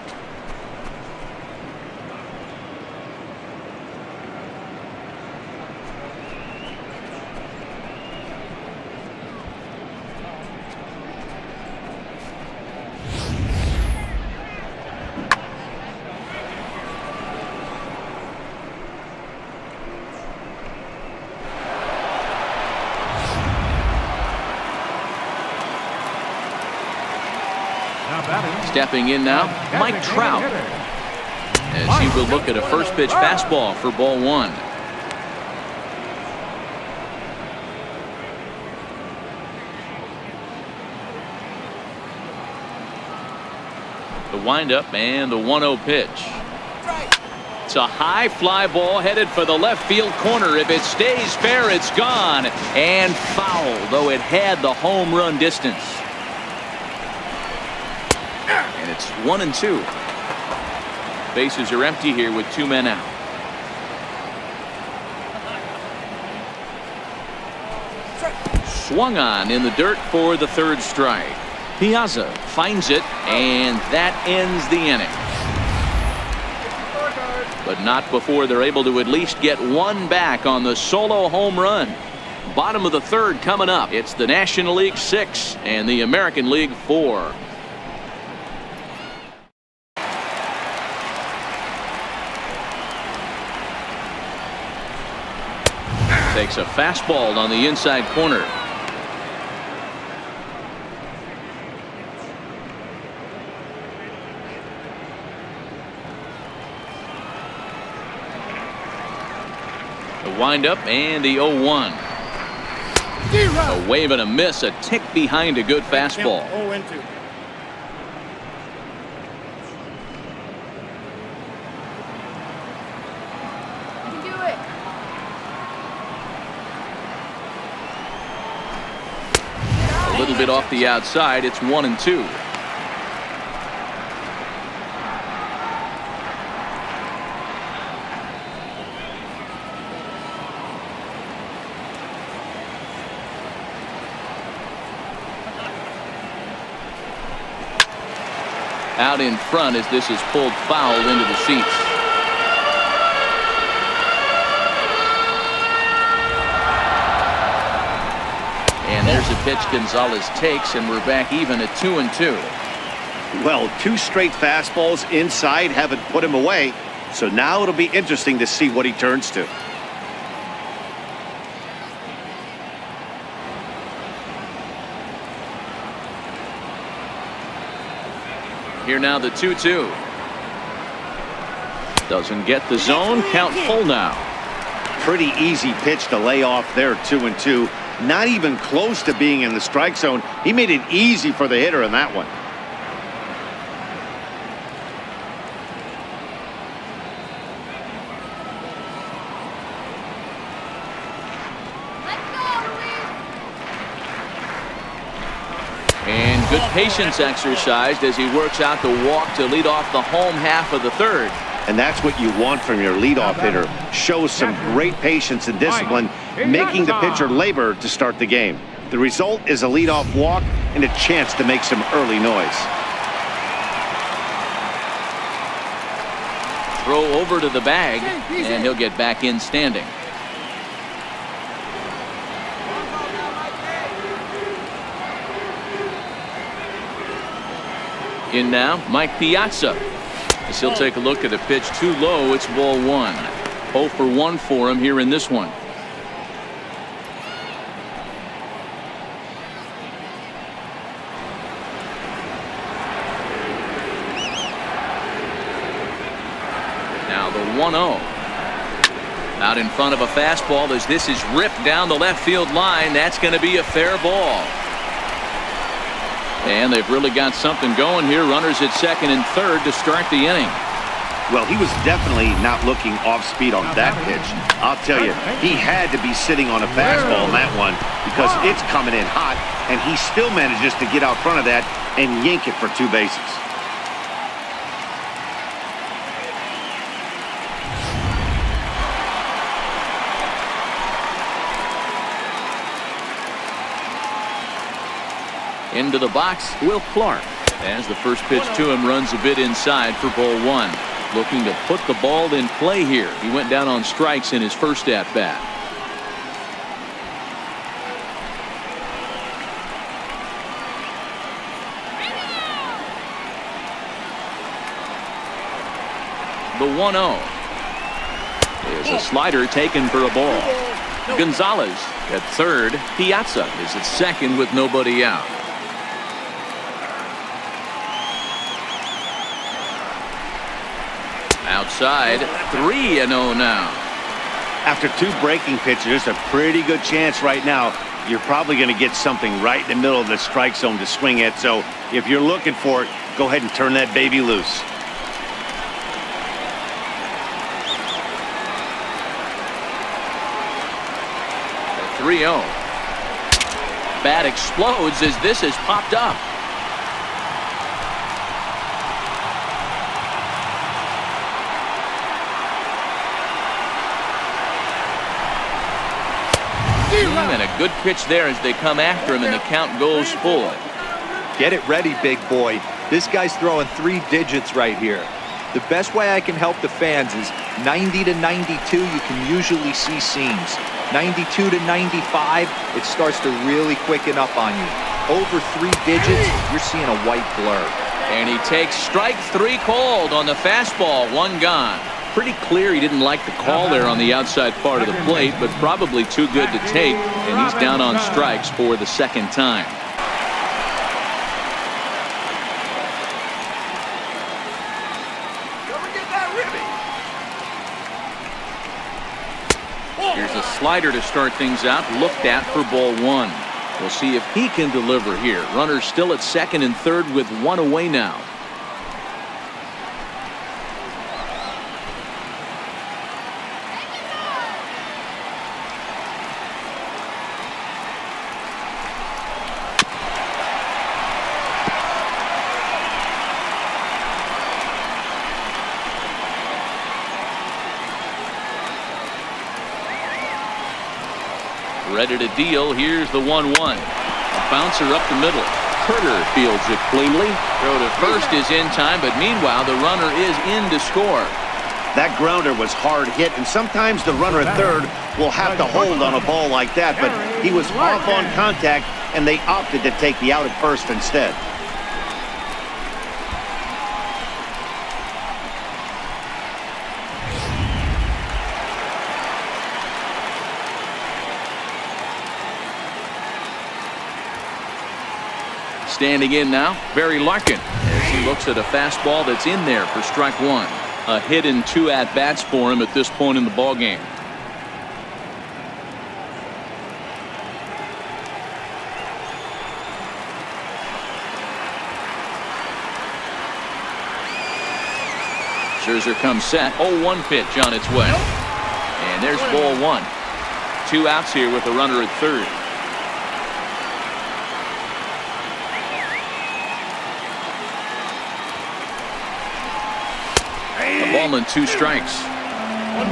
Stepping in now, Mike Trout, as he will look at a first pitch fastball for ball 1. The windup and the 1-0 pitch. It's a high fly ball headed for the left field corner. If it stays fair, it's gone and foul, though it had the home run distance. And it's 1-2. Bases are empty here with 2 men out. Swung on in the dirt for the 3rd strike. Piazza finds it, and that ends the inning. But not before they're able to at least get 1 back on the solo home run. Bottom of the 3rd coming up. It's the National League 6 and the American League 4. Takes a fastball on the inside corner. The windup and the 0-1. A wave and a miss, a tick behind a good fastball. 0-2. little bit off the outside. It's 1-2. Out in front as this is pulled foul into the seats. And there's a pitch Gonzalez takes, and we're back even at 2-2. Well, 2 straight fastballs inside haven't put him away. So now it'll be interesting to see what he turns to. Here now the 2-2. Doesn't get the zone. Count full now. Pretty easy pitch to lay off there, 2-2. Not even close to being in the strike zone. He made it easy for the hitter in that one. And good patience exercised as he works out the walk to lead off the home half of the third. And that's what you want from your leadoff hitter. Shows some great patience and discipline, making the pitcher labor to start the game. The result is a leadoff walk and a chance to make some early noise. Throw over to the bag, and he'll get back in standing. In now, Mike Piazza. As he'll take a look at a pitch too low, it's ball 1. 0 for 1 for him here in this one. Now the 1-0. Out in front of a fastball as this is ripped down the left field line. That's going to be a fair ball. And they've really got something going here. Runners at second and third to start the inning. Well, he was definitely not looking off speed on that pitch. I'll tell you, he had to be sitting on a fastball in that one because it's coming in hot, and he still manages to get out front of that and yank it for 2 bases. Into the box, Will Clark. As the first pitch to him runs a bit inside for ball 1. Looking to put the ball in play here. He went down on strikes in his first at-bat. The 1-0 is a slider taken for a ball. Gonzalez at third. Piazza is at second with nobody out. Outside, 3-0 now. After 2 breaking pitches, there's a pretty good chance right now you're probably going to get something right in the middle of the strike zone to swing at. So if you're looking for it, go ahead and turn that baby loose. The 3-0. Bat explodes as this has popped up. And a good pitch there as they come after him, and the count goes full. Get it ready, big boy. This guy's throwing 3 digits right here. The best way I can help the fans is 90 to 92, you can usually see seams. 92 to 95, it starts to really quicken up on you. Over 3 digits, you're seeing a white blur. And he takes strike 3 called on the fastball. 1 gone. Pretty clear he didn't like the call there on the outside part of the plate, but probably too good to take, and he's down on strikes for the second time. Here's a slider to start things out, looked at for ball 1. We'll see if he can deliver here. Runners still at second and third with 1 away now. Ready to deal. Here's the 1-1. Bouncer up the middle. Turner fields it cleanly. Throw to first is in time, but meanwhile the runner is in to score. That grounder was hard hit, and sometimes the runner at third will have to hold on a ball like that, but he was off on contact, and they opted to take the out at first instead. Standing in now, Barry Larkin, as he looks at a fastball that's in there for strike one. A hit and 2 at-bats for him at this point in the ballgame. Scherzer comes set. 0-1 pitch on its way. And there's ball one. 2 outs here with a runner at third. A ball and 2 strikes.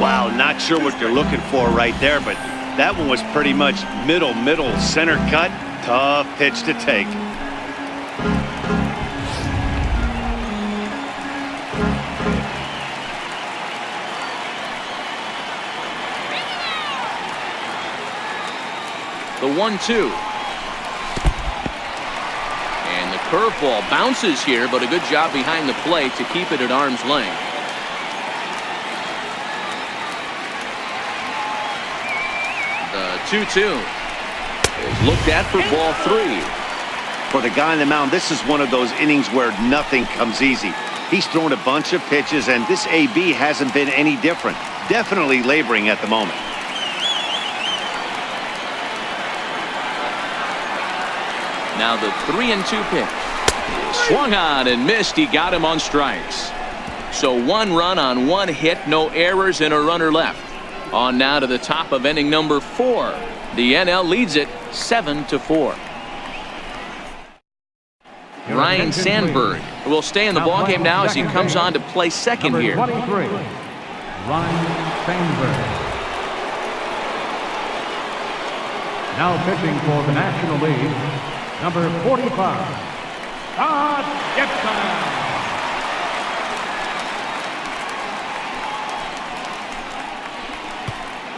Wow, not sure what you're looking for right there, but that one was pretty much middle center cut. Tough pitch to take. The 1-2. And the curveball bounces here, but a good job behind the plate to keep it at arm's length. The 2-2 is looked at for ball 3. For the guy on the mound, this is one of those innings where nothing comes easy. He's thrown a bunch of pitches, and this AB hasn't been any different. Definitely laboring at the moment. Now the 3-2 pitch. Swung on and missed. He got him on strikes. So 1 run on 1 hit, no errors, and a runner left. On now to the top of inning number 4. The NL leads it 7-4. Ryan Sandberg will stay in the ballgame now as he comes on to play second here. 23, Ryan Sandberg. Now pitching for the National League, number 45, Todd Gibson.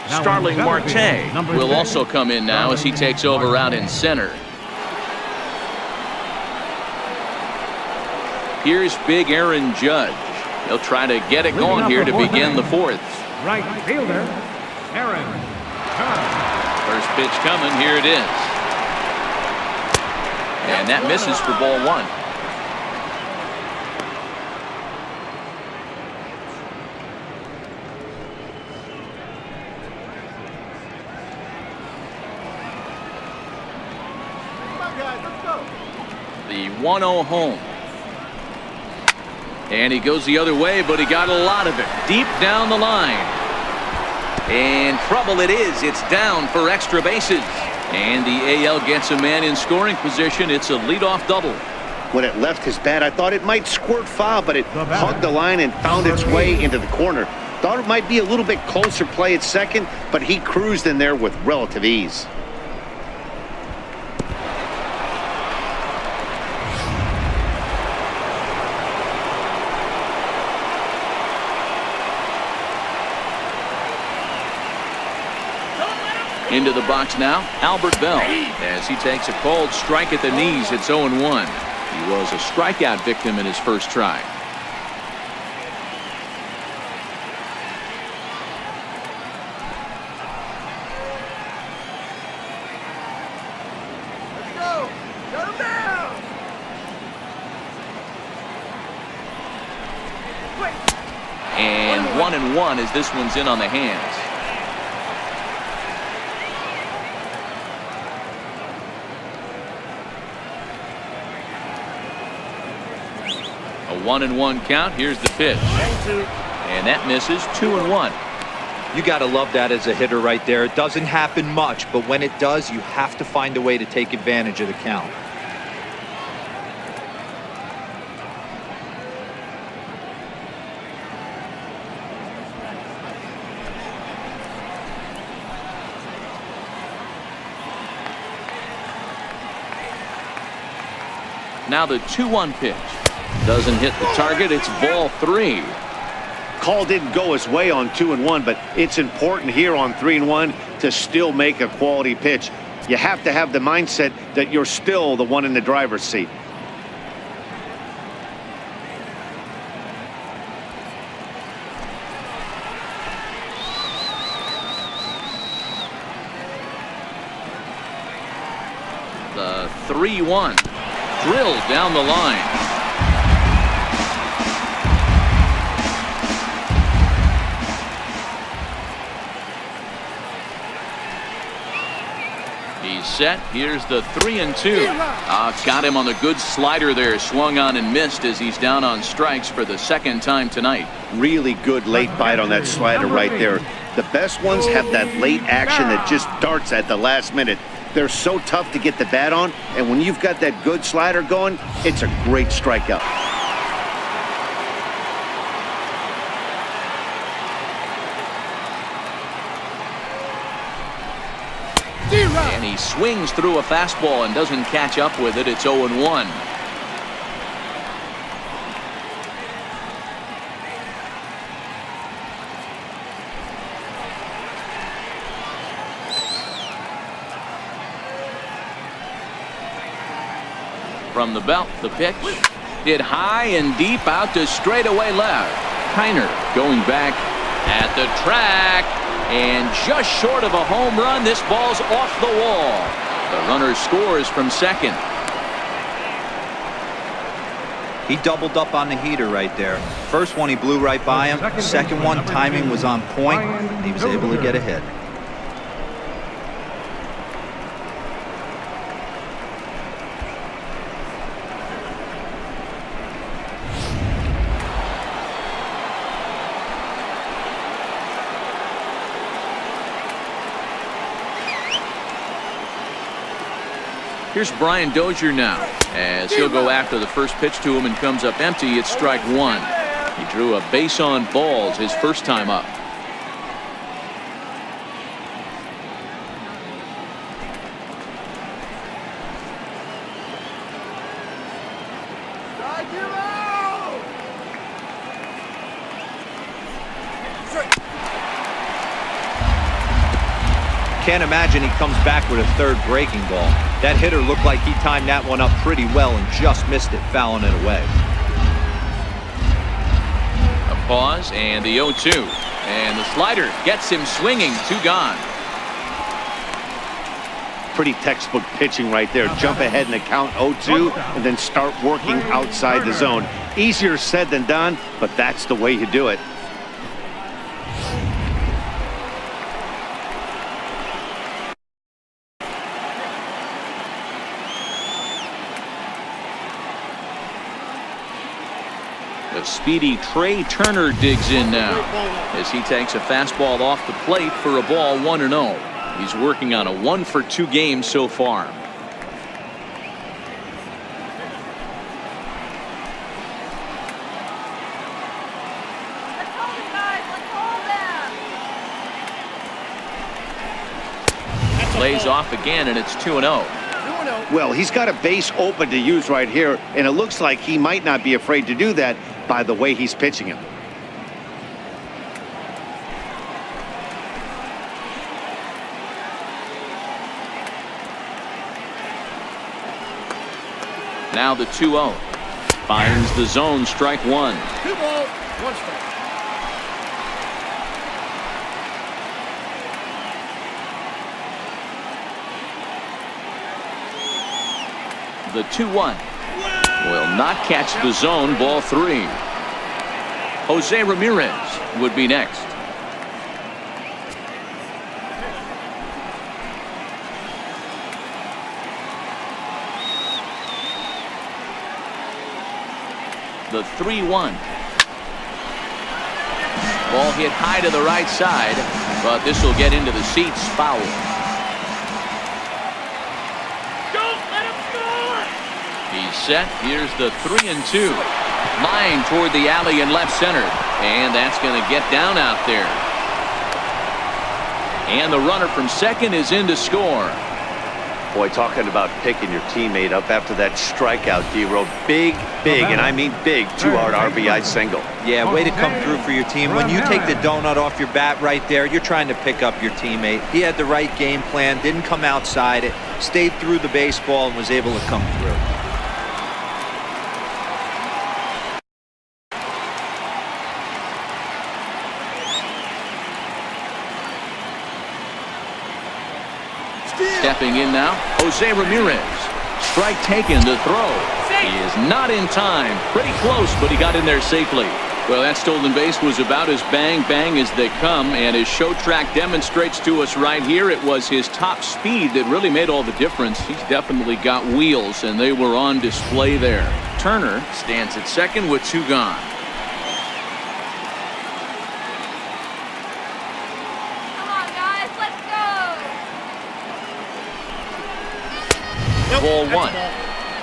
Starling Marte will also come in now as he takes over out in center. Here's big Aaron Judge. He'll try to get it going here to begin the 4th. Right fielder, Aaron Judge. First pitch coming. Here it is. And that misses for ball 1. The 1-0 home. And he goes the other way, but he got a lot of it deep down the line. And trouble it is. It's down for extra bases. And the AL gets a man in scoring position. It's a leadoff double. When it left his bat, I thought it might squirt foul, but it hugged the line and found its way into the corner. Thought it might be a little bit closer play at second, but he cruised in there with relative ease. Into the box now, Albert Bell, as he takes a cold strike at the knees. It's 0-1. He was a strikeout victim in his first try. Let's go. Shut him down. And 1-1 as this one's in on the hands. A 1-1 count. Here's the pitch. And that misses. 2-1. You got to love that as a hitter right there. It doesn't happen much, but when it does, you have to find a way to take advantage of the count. Now the 2-1 pitch. Doesn't hit the target. It's ball 3. Call didn't go his way on 2-1, but it's important here on 3-1 to still make a quality pitch. You have to have the mindset that you're still the one in the driver's seat. The 3-1 drilled down the line. He's set. Here's the 3-2. Got him on the good slider there. Swung on and missed as he's down on strikes for the second time tonight. Really good late bite on that slider right there. The best ones have that late action that just darts at the last minute. They're so tough to get the bat on, and when you've got that good slider going, it's a great strikeout. And he swings through a fastball and doesn't catch up with it. It's 0-1. From the belt, the pitch hit high and deep out to straightaway left. Kiner going back at the track and just short of a home run. This ball's off the wall. The runner scores from second. He doubled up on the heater right there. First one he blew right by him. Second one, timing was on point, and he was able to get a hit. Here's Brian Dozier now as he'll go after the first pitch to him and comes up empty. It's strike 1. He drew a base on balls his first time up. Can't imagine he comes back with a third breaking ball. That hitter looked like he timed that one up pretty well and just missed it, fouling it away. A pause and the 0-2. And the slider gets him swinging. 2 gone. Pretty textbook pitching right there. Jump ahead in the count 0-2 and then start working outside the zone. Easier said than done, but that's the way you do it. The speedy Trey Turner digs in now as he takes a fastball off the plate for a ball 1-0. He's working on a 1-for-2 game so far. Lays off again and it's 2-0. Well, he's got a base open to use right here, and it looks like he might not be afraid to do that by the way he's pitching him. Now the 2-0. Finds the zone, strike 1. 2 balls, 1 strike. The 2-1 will not catch the zone. Ball 3. Jose Ramirez would be next. The 3-1. Ball hit high to the right side, but this will get into the seats. Foul. He's set. Here's the 3-2. Line toward the alley in left center. And that's going to get down out there. And the runner from second is in to score. Boy, talking about picking your teammate up after that strikeout, D-Row. Big, and I mean big, two-hard RBI single. Yeah, way to come through for your team. When you take the donut off your bat right there, you're trying to pick up your teammate. He had the right game plan, didn't come outside it, stayed through the baseball, and was able to come through. Stepping in now, Jose Ramirez. Strike taken to throw. He is not in time. Pretty close, but he got in there safely. Well, that stolen base was about as bang as they come, and his show track demonstrates to us right here it was his top speed that really made all the difference. He's definitely got wheels, and they were on display there. Turner stands at second with 2 gone. Ball 1.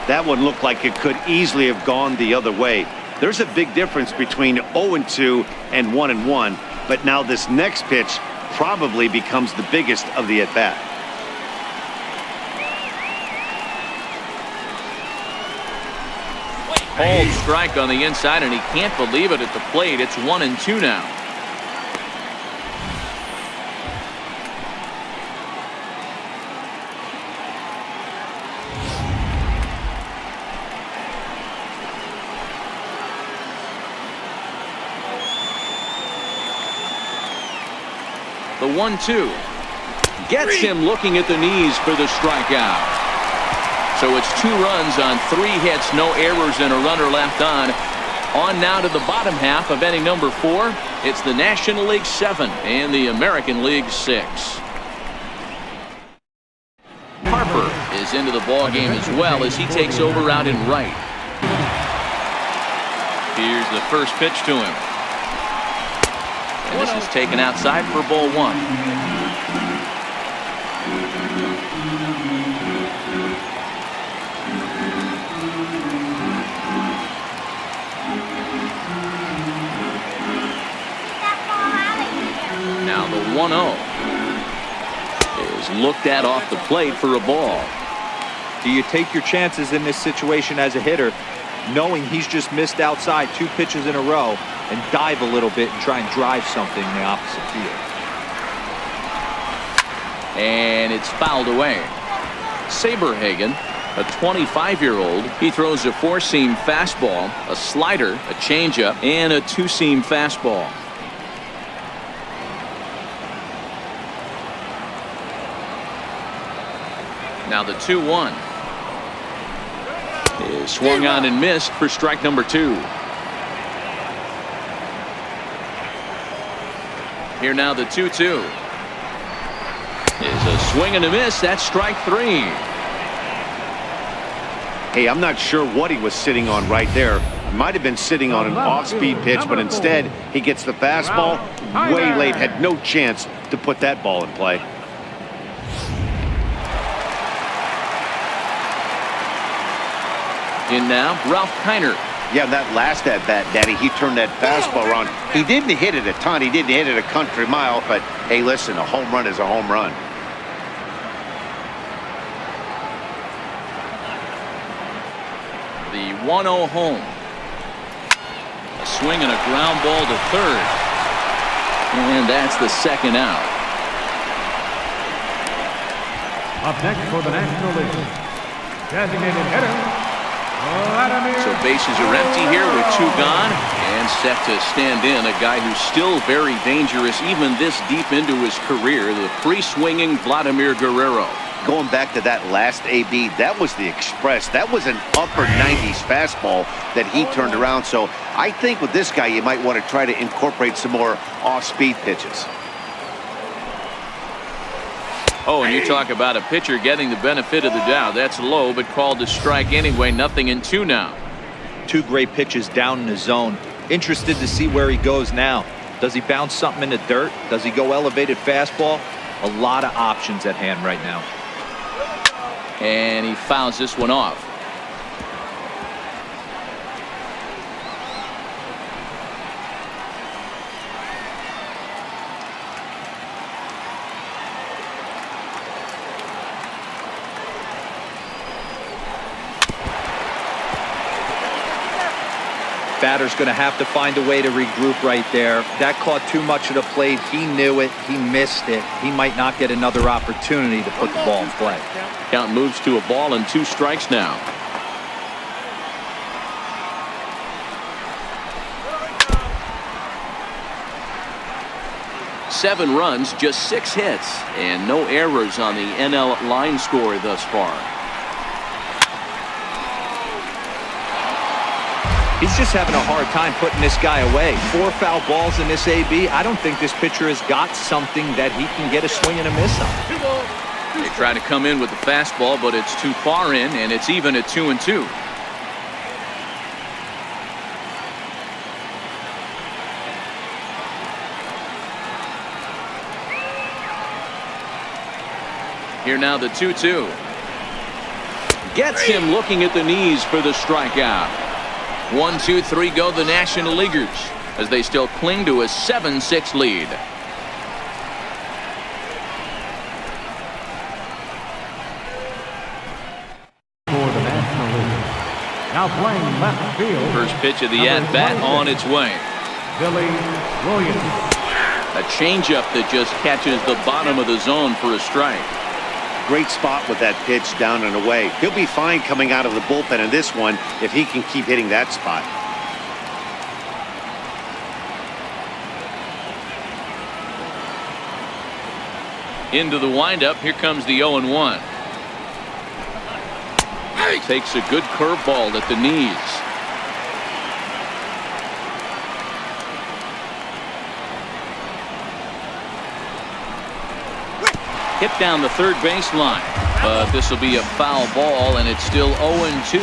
That one looked like it could easily have gone the other way. There's a big difference between 0-2 and 1-1, but now this next pitch probably becomes the biggest of the at-bat. Called strike on the inside, and he can't believe it at the plate. It's 1-2 now. The 1-2 gets him looking at the knees for the strikeout. So it's 2 runs on 3 hits, no errors, and a runner left on. On now to the bottom half of inning number 4. It's the National League 7 and the American League 6. Harper is into the ball game as well as he takes over out in right. Here's the first pitch to him. And this is taken outside for ball 1. Now the 1-0 is looked at off the plate for a ball. Do you take your chances in this situation as a hitter, knowing he's just missed outside 2 pitches in a row, and dive a little bit and try and drive something in the opposite field? And it's fouled away. Saberhagen, a 25-year-old, he throws a 4-seam fastball, a slider, a changeup, and a 2-seam fastball. Now the 2-1 is swung on and missed for strike number 2. Here now the 2-2 is a swing and a miss. That's strike 3. Hey, I'm not sure what he was sitting on right there. Might have been sitting on an off-speed pitch, but instead he gets the fastball way late. Had no chance to put that ball in play. In now, Ralph Kiner. Yeah, that last at-bat, Daddy, he turned that fastball around. He didn't hit it a ton. He didn't hit it a country mile, but hey, listen, a home run is a home run. The 1-0 home. A swing and a ground ball to third. And that's the second out. Up next for the National League, designated hitter, So bases are empty here with 2 gone, and set to stand in a guy who's still very dangerous even this deep into his career, the free-swinging Vladimir Guerrero. Going back to that last AB, that was the express. That was an upper 90s fastball that he turned around. So I think with this guy, you might want to try to incorporate some more off-speed pitches. Oh, and you talk about a pitcher getting the benefit of the doubt. That's low, but called to strike anyway. 0-2 now. 2 great pitches down in the zone. Interested to see where he goes now. Does he bounce something in the dirt? Does he go elevated fastball? A lot of options at hand right now. And he fouls this one off. Batter's going to have to find a way to regroup right there. That caught too much of the plate. He knew it. He missed it. He might not get another opportunity to put the ball in play. Count moves to a ball and 2 strikes now. Seven runs, just 6 hits, and no errors on the NL line score thus far. He's just having a hard time putting this guy away. 4 foul balls in this AB. I don't think this pitcher has got something that he can get a swing and a miss on. They try to come in with the fastball, but it's too far in, and it's even at 2-2. Here now the 2-2. Gets him looking at the knees for the strikeout. 1, 2, 3 go the National Leaguers as they still cling to a 7-6 lead. For the National League. Now playing left field. First pitch of the at-bat on its way. Billy Williams. A changeup that just catches the bottom of the zone for a strike. Great spot with that pitch down and away. He'll be fine coming out of the bullpen in this one if he can keep hitting that spot. Into the windup. Here comes the 0-1. Takes a good curveball at the knees. Hit down the third baseline, but this will be a foul ball, and it's still 0-2.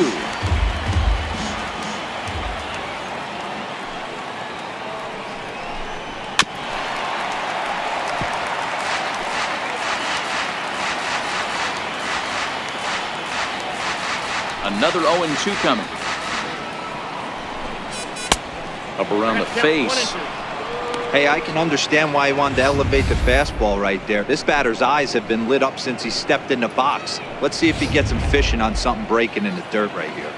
Another 0-2 coming. Up around the face. Hey, I can understand why he wanted to elevate the fastball right there. This batter's eyes have been lit up since he stepped in the box. Let's see if he gets him fishing on something breaking in the dirt right here.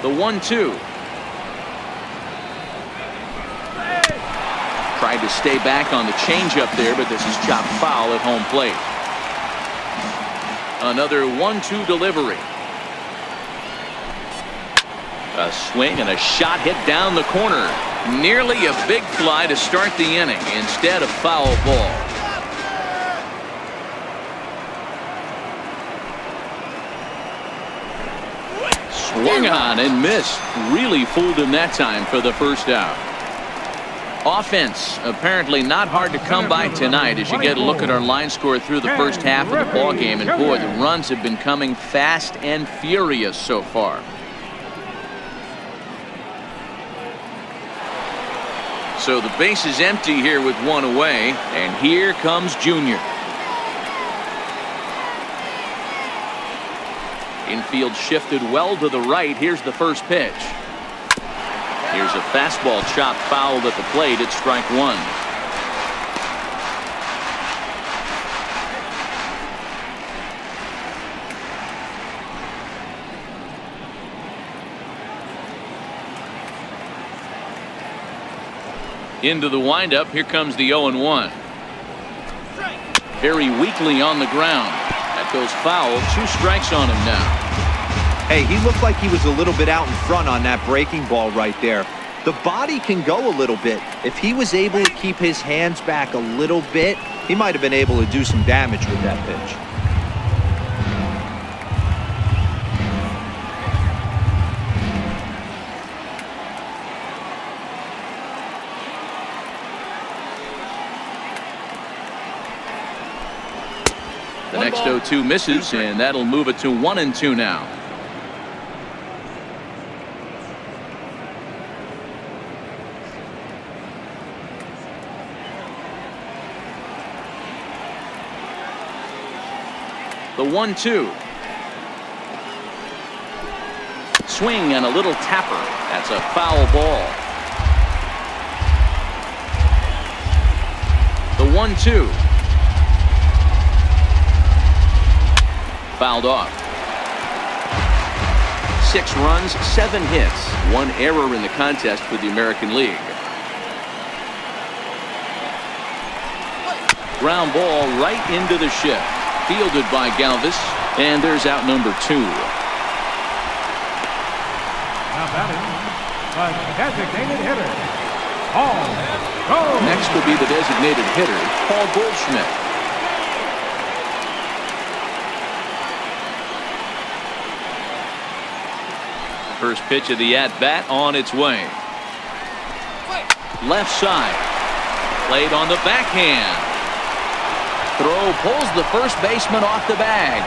The 1-2. Tried to stay back on the changeup there, but this is chopped foul at home plate. Another 1-2 delivery. A swing and a shot hit down the corner. Nearly a big fly to start the inning. Instead, a foul ball. Swung on and missed. Really fooled him that time for the first out. Offense apparently not hard to come by tonight as you get a look at our line score through the first half of the ball game. And boy, the runs have been coming fast and furious so far. So the base is empty here with 1 away, and here comes Junior. Infield shifted well to the right. Here's the first pitch. Here's a fastball chopped foul at the plate. It's strike 1. Into the windup. Here comes the 0-1. Very weakly on the ground. That goes foul. 2 strikes on him now. Hey, he looked like he was a little bit out in front on that breaking ball right there. The body can go a little bit. If he was able to keep his hands back a little bit, he might have been able to do some damage with that pitch. The next 0-2 misses, and that'll move it to 1-2 now. The 1-2. Swing and a little tapper. That's a foul ball. The 1-2. 6 runs, 7 hits, 1 error in the contest for the American League. Ground ball right into the shift. Fielded by Galvis, and there's out number 2. Now batting, the designated hitter, Paul Goldschmidt. Next will be the designated hitter, Paul Goldschmidt. First pitch of the at-bat on its way. Left side. Played on the backhand. Throw pulls the first baseman off the bag.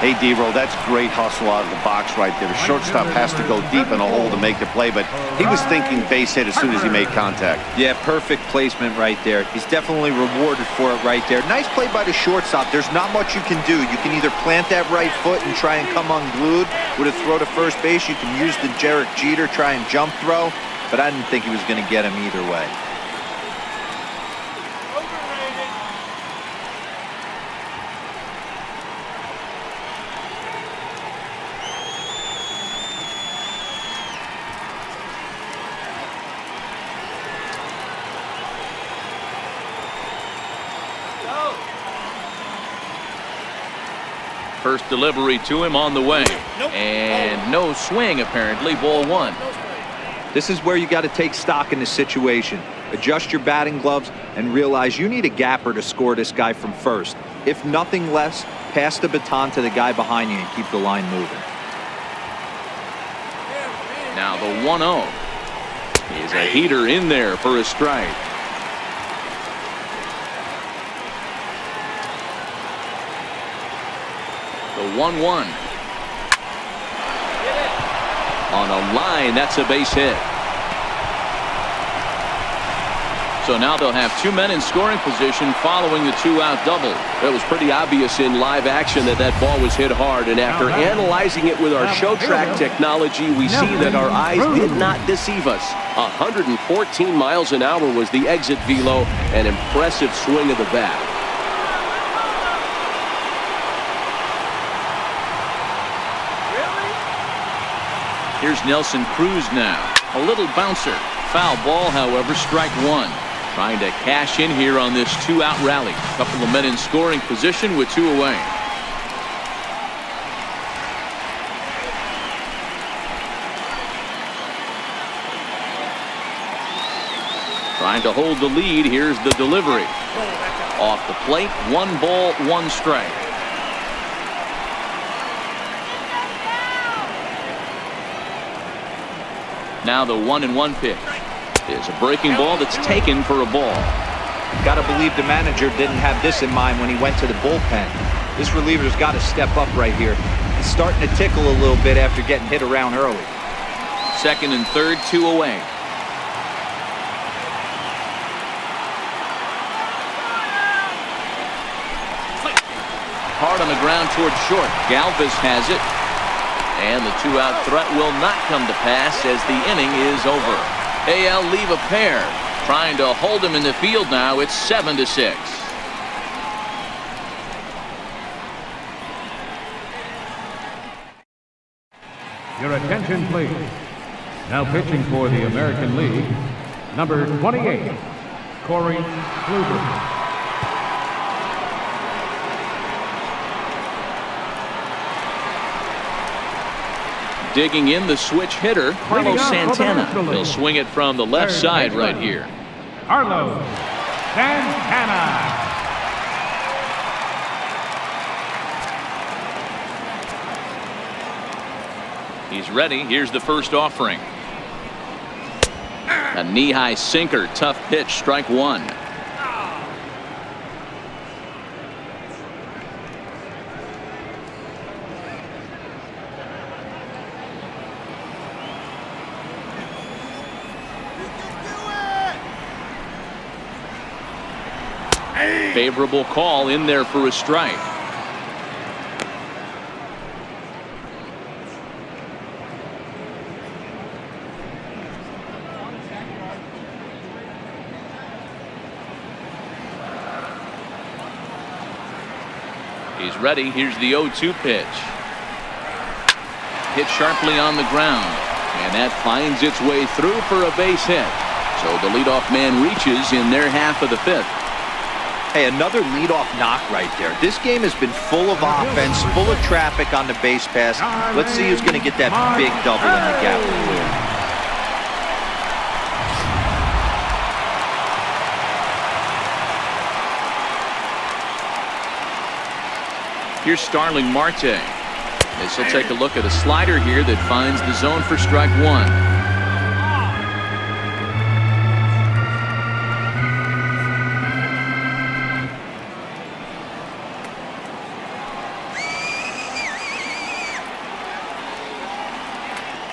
Hey, D-Roll, that's great hustle out of the box right there. The shortstop has to go deep in a hole to make the play, but he was thinking base hit as soon as he made contact. Yeah, perfect placement right there. He's definitely rewarded for it right there. Nice play by the shortstop. There's not much you can do. You can either plant that right foot and try and come unglued with a throw to first base. You can use the Derek Jeter, try and jump throw, but I didn't think he was going to get him either way. First delivery to him on the way. And no swing, apparently. Ball 1. This is where you got to take stock in the situation. Adjust your batting gloves and realize you need a gapper to score this guy from first. If nothing less, pass the baton to the guy behind you and keep the line moving. Now the 1-0. Is a heater in there for a strike. The 1-1. On a line, that's a base hit. So now they'll have 2 men in scoring position following the 2-out double. It was pretty obvious in live action that that ball was hit hard, and after analyzing it with our show track technology, we see that our eyes did not deceive us. 114 miles an hour was the exit velo, an impressive swing of the bat. Here's Nelson Cruz now. A little bouncer. Foul ball, however, strike 1. Trying to cash in here on this 2-out rally. Couple of men in scoring position with 2 away. Trying to hold the lead. Here's the delivery. Off the plate. 1 ball, 1 strike. Now the 1-1 pitch is a breaking ball that's taken for a ball. Got to believe the manager didn't have this in mind when he went to the bullpen. This reliever's got to step up right here. He's starting to tickle a little bit after getting hit around early. Second and third, 2 away. Hard on the ground towards short. Galvis has it. And the 2-out threat will not come to pass as the inning is over. AL leave a pair. Trying to hold him in the field now. It's 7-6. Your attention, please. Now pitching for the American League, number 28, Corey Kluber. Digging in the switch hitter, Carlos Santana. He'll swing it from the left side right here. Carlos Santana. He's ready. Here's the first offering. A knee-high sinker. Tough pitch. Strike 1. Favorable call in there for a strike. He's ready. Here's the 0-2 pitch. hit sharply on the ground. And that finds its way through for a base hit. So the leadoff man reaches in their half of the fifth. Hey, another leadoff knock right there. This game has been full of offense, full of traffic on the base pass. Let's see who's going to get that big double in the gap clear. Here's Starling Marte. This will take a look at a slider here that finds the zone for strike one.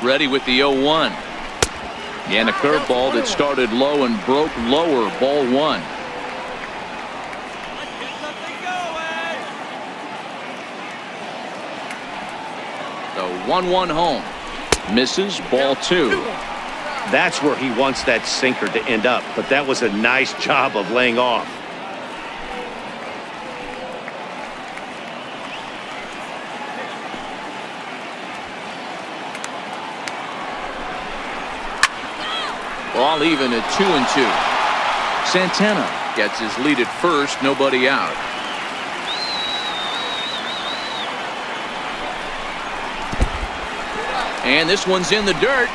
Ready with the 0-1. And a curveball that started low and broke lower. Ball one. The 1-1 home. Misses. Ball two. That's where he wants that sinker to end up, but that was a nice job of laying off. All even at 2-2. Santana gets his lead at first, nobody out. And this one's in the dirt.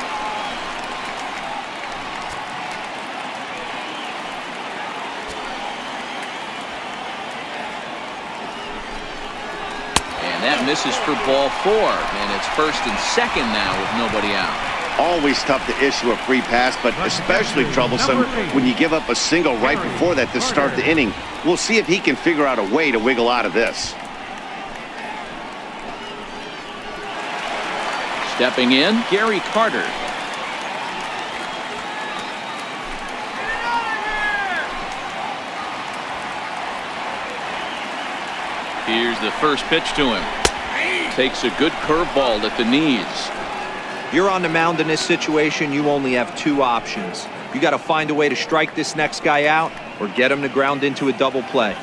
And that misses for ball four. And it's first and second now with nobody out. Always tough to issue a free pass, but especially troublesome when you give up a single right before that to start the inning. We'll see if he can figure out a way to wiggle out of this. Stepping in, Gary Carter. Here's the first pitch to him. Takes a good curveball at the knees. You're on the mound in this situation, you only have two options. You got to find a way to strike this next guy out or get him to ground into a double play.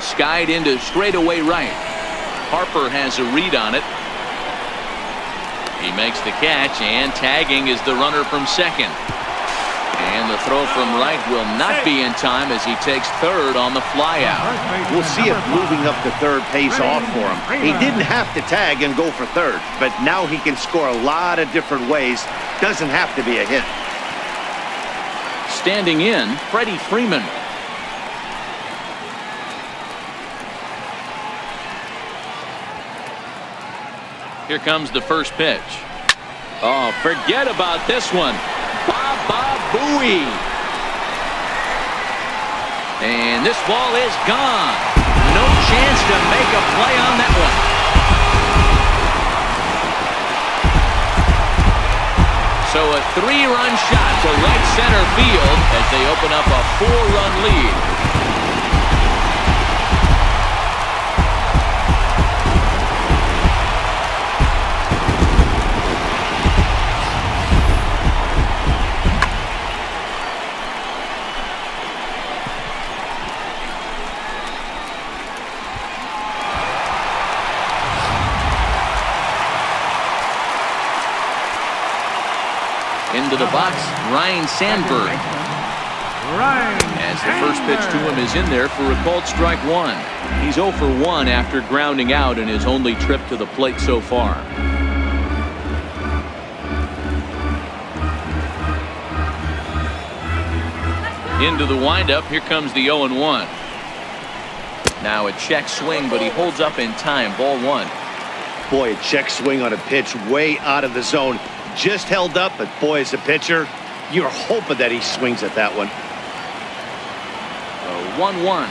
Skied into straightaway right. Harper has a read on it. He makes the catch, and tagging is the runner from second. And the throw from right will not be in time as he takes third on the flyout. We'll see if moving up to third pays off for him. He didn't have to tag and go for third, but now he can score a lot of different ways. Doesn't have to be a hit. Standing in, Freddie Freeman. Here comes the first pitch. Oh, forget about this one. Baba Booey. And this ball is gone. No chance to make a play on that one. So a 3-run shot to right center field as they open up a 4-run lead. Into the box, Ryan Sandberg. As the first pitch to him is in there for a called strike one. He's 0 for 1 after grounding out in his only trip to the plate so far. Into the windup, here comes the 0-1. Now a check swing, but he holds up in time. Ball one. Boy, a check swing on a pitch way out of the zone. Just held up, but boy, as a pitcher, you're hoping that he swings at that one. 1-1.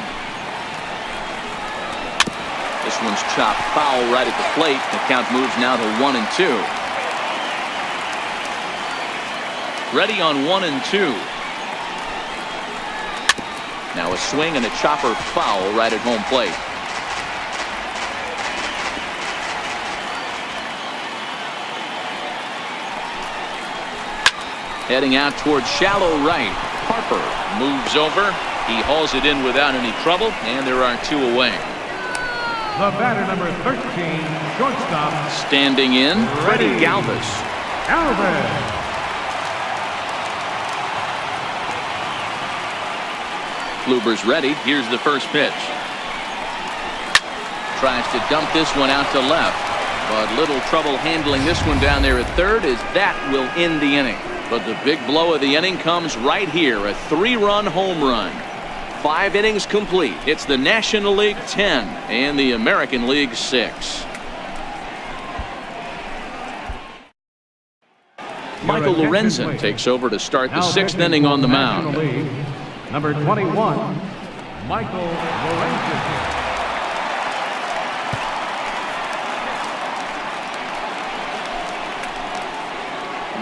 This one's chopped foul right at the plate. The count moves now to 1-2. Ready on 1-2. Now a swing and a chopper foul right at home plate. Heading out towards shallow right. Harper moves over. He hauls it in without any trouble, and there are 2 away. The batter, number 13, shortstop. Standing in, Freddie Ready. Galvis. Galvis. Kluber's ready. Here's the first pitch. Tries to dump this one out to left, but little trouble handling this one down there at third, as that will end the inning. But the big blow of the inning comes right here, a 3-run home run. 5 innings complete. It's the National League 10 and the American League 6. Michael Lorenzen takes over to start the 6th inning on the mound. Number 21, Michael Lorenzen.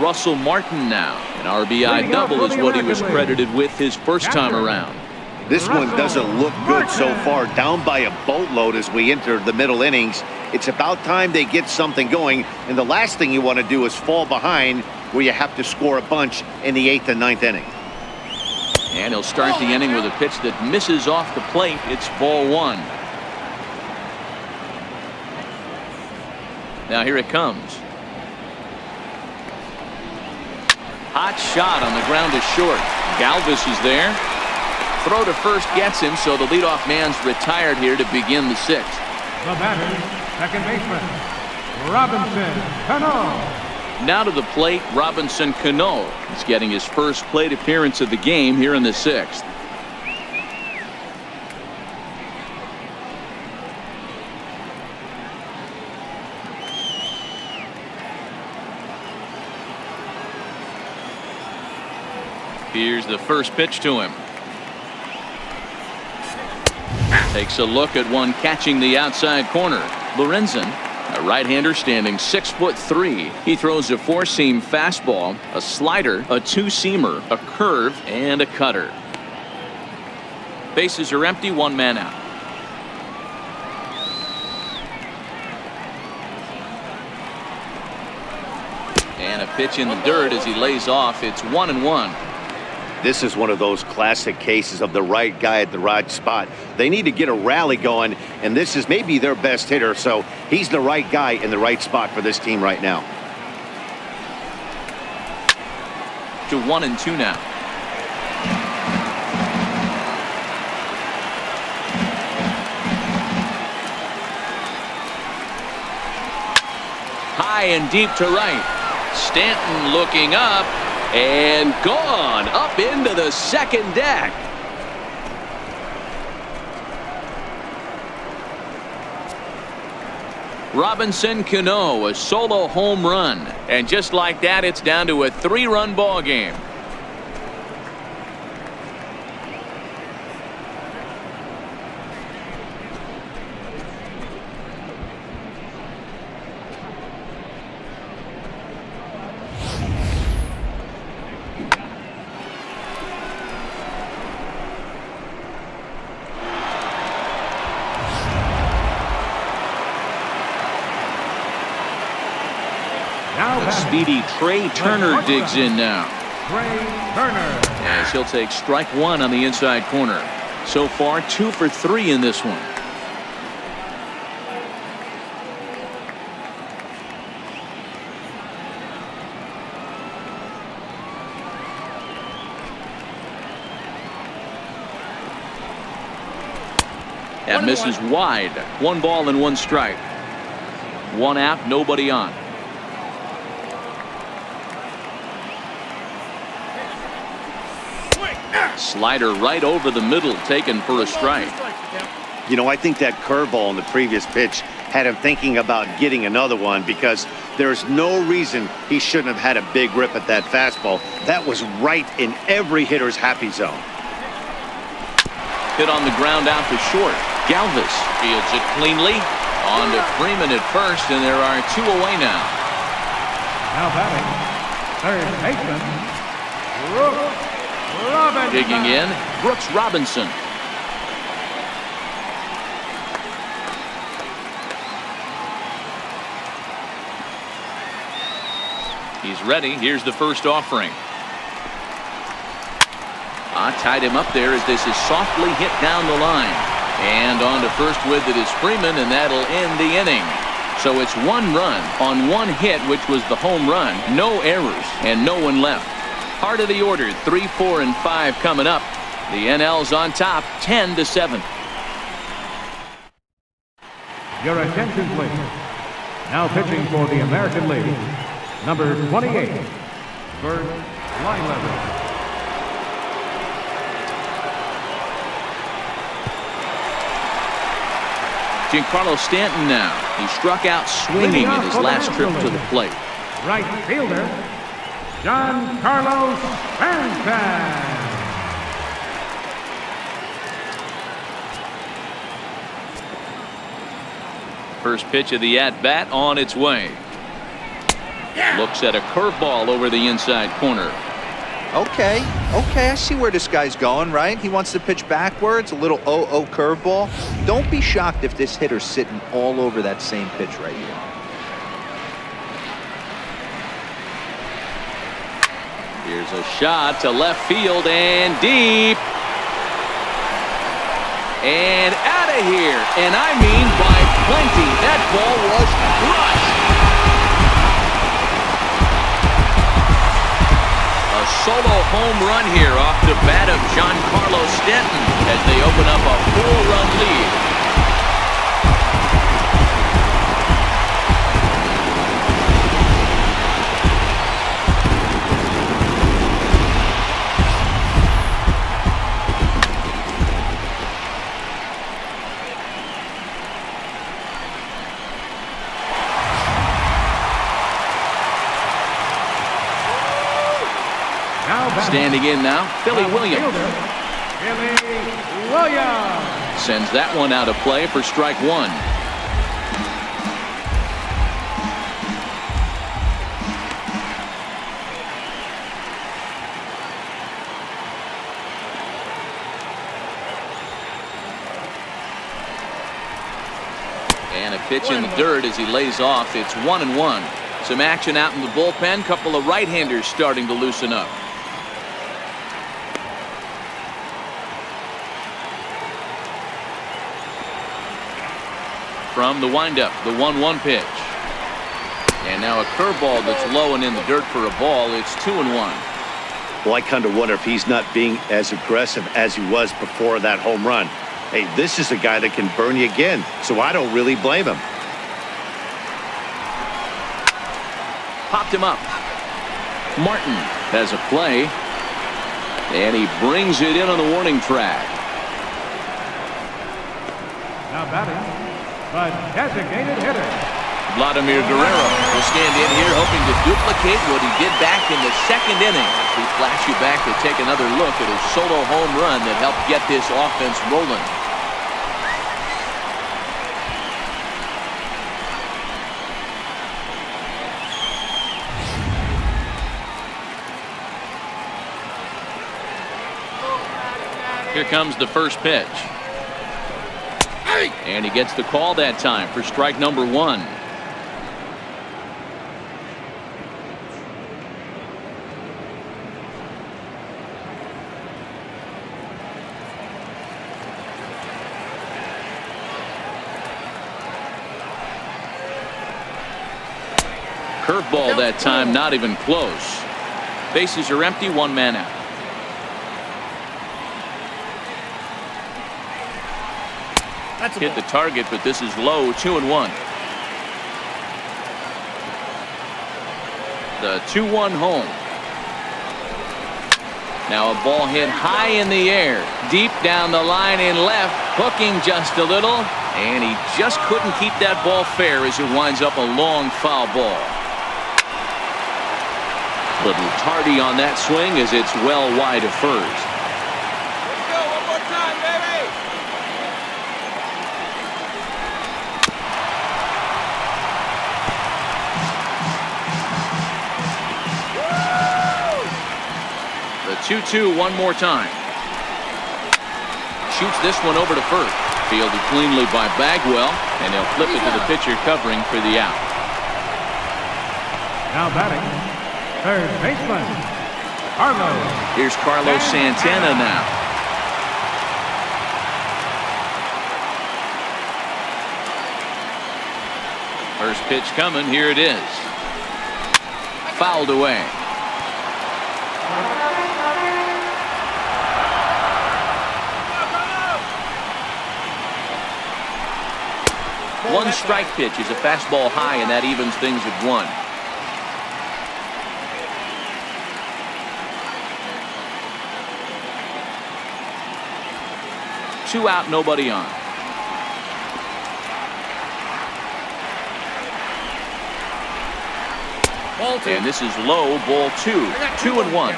Russell Martin now. An RBI double is what he was credited with his first time around. This one doesn't look good so far. Down by a boatload as we enter the middle innings. It's about time they get something going, and the last thing you want to do is fall behind where you have to score a bunch in the 8th and 9th inning. And he'll start the inning with a pitch that misses off the plate. It's ball 1. Now here it comes. Hot shot on the ground is short. Galvis is there. Throw to first gets him, so the leadoff man's retired here to begin the 6th. The batter, second baseman, Robinson Cano. Now to the plate, Robinson Cano. He's getting his first plate appearance of the game here in the 6th. Here's the first pitch to him. Takes a look at one catching the outside corner. Lorenzen, a right-hander standing 6'3". He throws a 4-seam fastball, a slider, a 2-seamer, a curve, and a cutter. Bases are empty, 1 man out. And a pitch in the dirt as he lays off. It's 1-1. This is one of those classic cases of the right guy at the right spot. They need to get a rally going, and this is maybe their best hitter, so he's the right guy in the right spot for this team right now. To 1-2 now. High and deep to right. Stanton looking up. And gone up into the second deck. Robinson Cano, a solo home run. And just like that, it's down to a 3-run ball game. The speedy Trey Turner digs in now. Trey Turner. As he'll take strike 1 on the inside corner. So far, 2 for 3 in this one. That misses wide. 1 ball and 1 strike. 1 out, nobody on. Slider right over the middle, taken for a strike. You know, I think that curveball in the previous pitch had him thinking about getting another one, because there's no reason he shouldn't have had a big rip at that fastball. That was right in every hitter's happy zone. Hit on the ground out to short. Galvis fields it cleanly. On to Freeman at first, and there are 2 away now. Now batting, third baseman, Brooks Robinson. Digging in, Brooks Robinson. He's ready. Here's the first offering. Tied him up there as this is softly hit down the line. And on to first with it is Freeman, and that'll end the inning. So it's 1 run on 1 hit, which was the home run. No errors and no one left. Heart of the order, 3, 4, and 5 coming up. The NL's on top, 10-7. Your attention, please. Now pitching for the American League, number 28, Bert Lineweather. Giancarlo Stanton now. He struck out swinging in his last trip to the plate. Right fielder, Giancarlo Stanton. First pitch of the at-bat on its way. Looks at a curveball over the inside corner. Okay, I see where this guy's going, right? He wants to pitch backwards, a little 0-0 curveball. Don't be shocked if this hitter's sitting all over that same pitch right here. Here's a shot to left field and deep. And out of here. And I mean by plenty. That ball was crushed. A solo home run here off the bat of Giancarlo Stanton as they open up a 4-run lead. Standing in now, Philly Williams. Sends that one out of play for strike 1. And a pitch in the dirt as he lays off. It's 1-1. Some action out in the bullpen. Couple of right-handers starting to loosen up. From the windup, the 1-1 pitch. And now a curveball that's low and in the dirt for a ball. It's 2-1. Well, I kind of wonder if he's not being as aggressive as he was before that home run. Hey, this is a guy that can burn you again, so I don't really blame him. Popped him up. Martin has a play. And he brings it in on the warning track. Now batting, the designated hitter, Vladimir Guerrero will stand in here hoping to duplicate what he did back in the 2nd inning. We flash you back to take another look at his solo home run that helped get this offense rolling. Here comes the first pitch. And he gets the call that time for strike number 1. Curveball that time, not even close. Bases are empty, 1 man out. Hit the target, but this is low, 2-1. The 2-1 home. Now a ball hit high in the air, deep down the line in left, hooking just a little, and he just couldn't keep that ball fair as it winds up a long foul ball. Little tardy on that swing as it's well wide of first. The 2-2 one more time. Shoots this one over to first. Fielded cleanly by Bagwell, and they'll flip it to the pitcher covering for the out. Now batting, third baseman, Here's Carlos Santana now. First pitch coming. Here it is. Fouled away. One strike pitch is a fastball high, and that evens things at 1. Two out, nobody on. And this is low, ball 2. 2-1.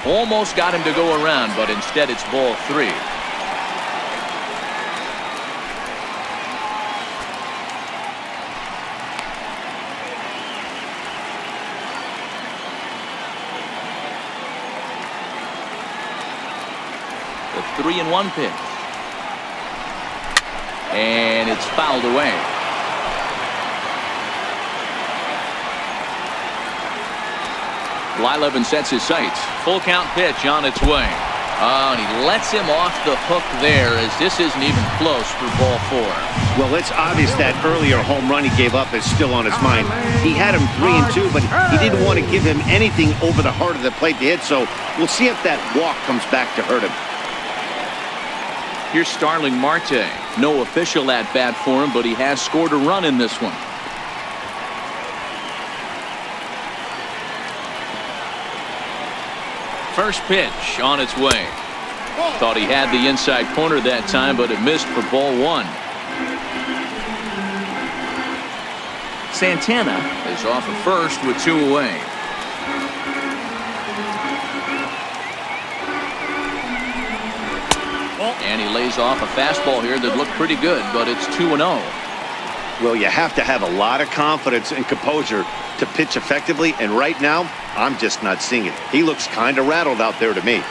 Almost got him to go around, but instead it's ball 3. The 3-1 pitch. And it's fouled away. Blyleven sets his sights. Full count pitch on its way. Oh, and he lets him off the hook there, as this isn't even close for ball 4. Well, it's obvious that earlier home run he gave up is still on his mind. He had him 3-2, but he didn't want to give him anything over the heart of the plate to hit, so we'll see if that walk comes back to hurt him. Here's Starling Marte. No official at-bat for him, but he has scored a run in this one. First pitch on its way. Thought he had the inside corner that time, but it missed for ball 1. Santana is off of first with 2 away. And he lays off a fastball here that looked pretty good, but it's 2-0. Well, you have to have a lot of confidence and composure to pitch effectively, and right now, I'm just not seeing it. He looks kind of rattled out there to me.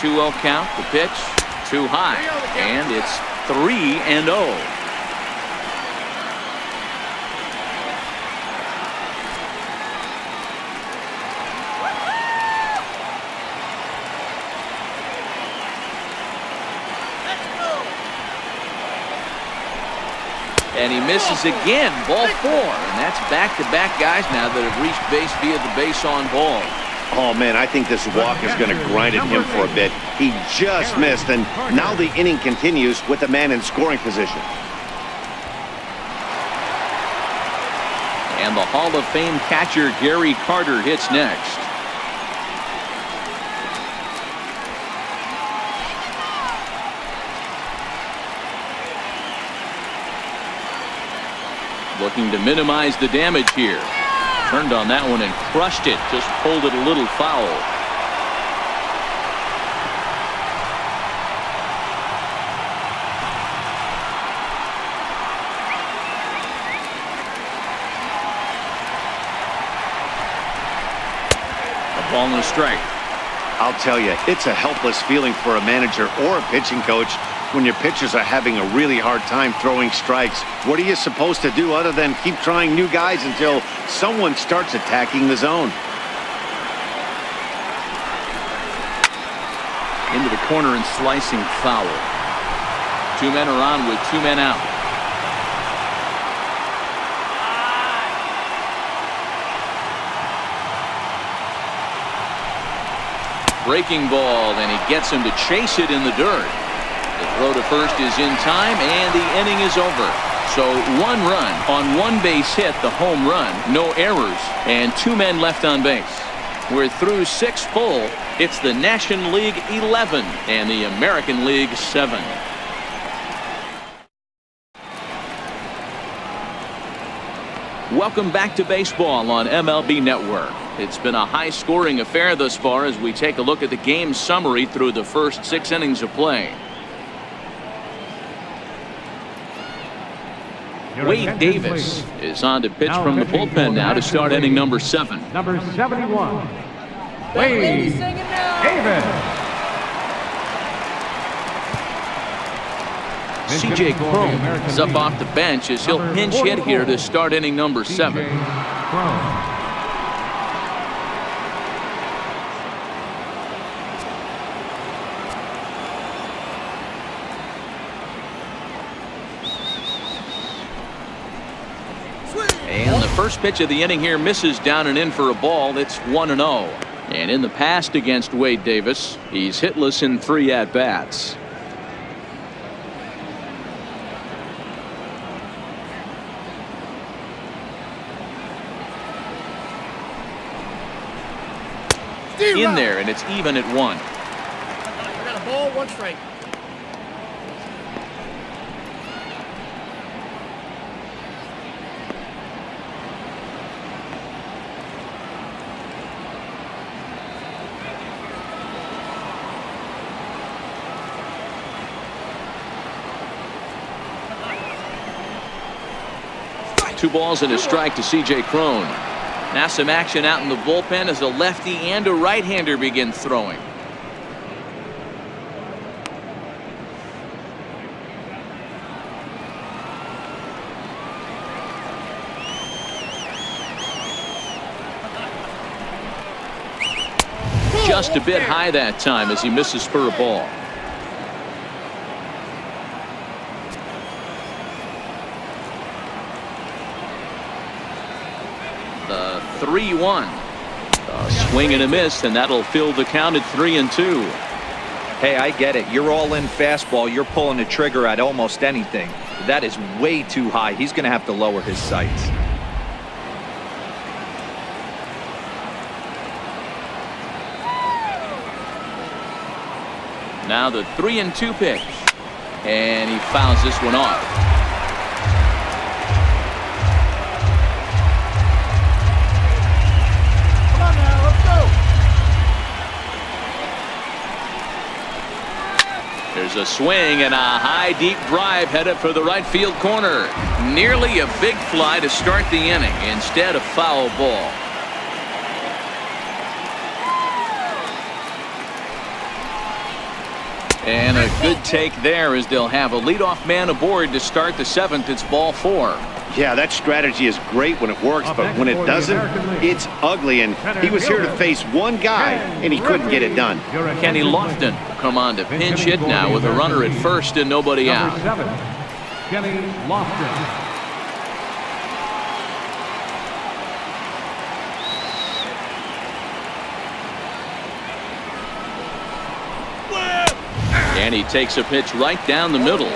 Two-0 count, the pitch, too high, and it's 3-0. And he misses again, ball 4. And that's back-to-back guys now that have reached base via the base on ball. Oh, man, I think this walk is going to grind at him for a bit. He just missed, and now the inning continues with a man in scoring position. And the Hall of Fame catcher Gary Carter hits next. Looking to minimize the damage here. Turned on that one and crushed it. Just pulled it a little foul. A ball and a strike. I'll tell you, it's a helpless feeling for a manager or a pitching coach when your pitchers are having a really hard time throwing strikes. What are you supposed to do other than keep trying new guys until someone starts attacking the zone? Into the corner and slicing foul. 2 men are on with 2 men out. Breaking ball, and he gets him to chase it in the dirt. The throw to first is in time, and the inning is over. So 1 run on 1 base hit, the home run, no errors, and 2 men left on base. We're through 6 full. It's the National League 11 and the American League 7. Welcome back to baseball on MLB Network. It's been a high-scoring affair thus far as we take a look at the game summary through the first 6 innings of play. Wade Davis is on to pitch from the bullpen now to start inning number 7. Number 71, Wade Davis. C.J. Cron is up off the bench as he'll pinch hit here to start inning number 7. And the first pitch of the inning here misses down and in for a ball. It's 1-0. And in the past against Wade Davis, he's hitless in 3 at-bats. In there, and it's even at 1. I got a ball, 1 strike. Two balls and a strike to C.J. Cron. Now some action out in the bullpen as a lefty and a right-hander begin throwing. Just a bit high that time as he misses for a ball. The 3-1. A swing and a miss, and that'll fill the count at 3-2. Hey, I get it. You're all in fastball. You're pulling the trigger at almost anything. That is way too high. He's going to have to lower his sights. Now the 3-2 pitch, and he fouls this one off. Come on now, let's go. There's a swing and a high deep drive headed for the right field corner. Nearly a big fly to start the inning. Instead, a foul ball. And a good take there as they'll have a leadoff man aboard to start the 7th. It's ball 4. Yeah, that strategy is great when it works, but when it doesn't, it's ugly. And he was here to face one guy, and he couldn't get it done. Kenny Lofton will come on to pinch hit now with a runner at first and nobody out. Number 7, Kenny Lofton. And he takes a pitch right down the middle.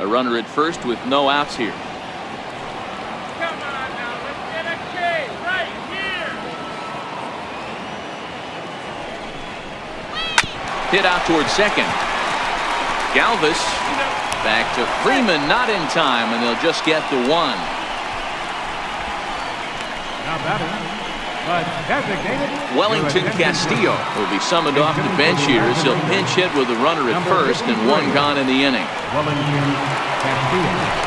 A runner at first with no outs here. Come on now, let's get a K right here. Hit out towards second. Galvis back to Freeman, not in time, and they'll just get the 1. Now batting, but designated Wellington Castillo will be summoned off the bench here as he'll pinch hit with a runner at first and 1 gone in the inning. Wellington Castillo.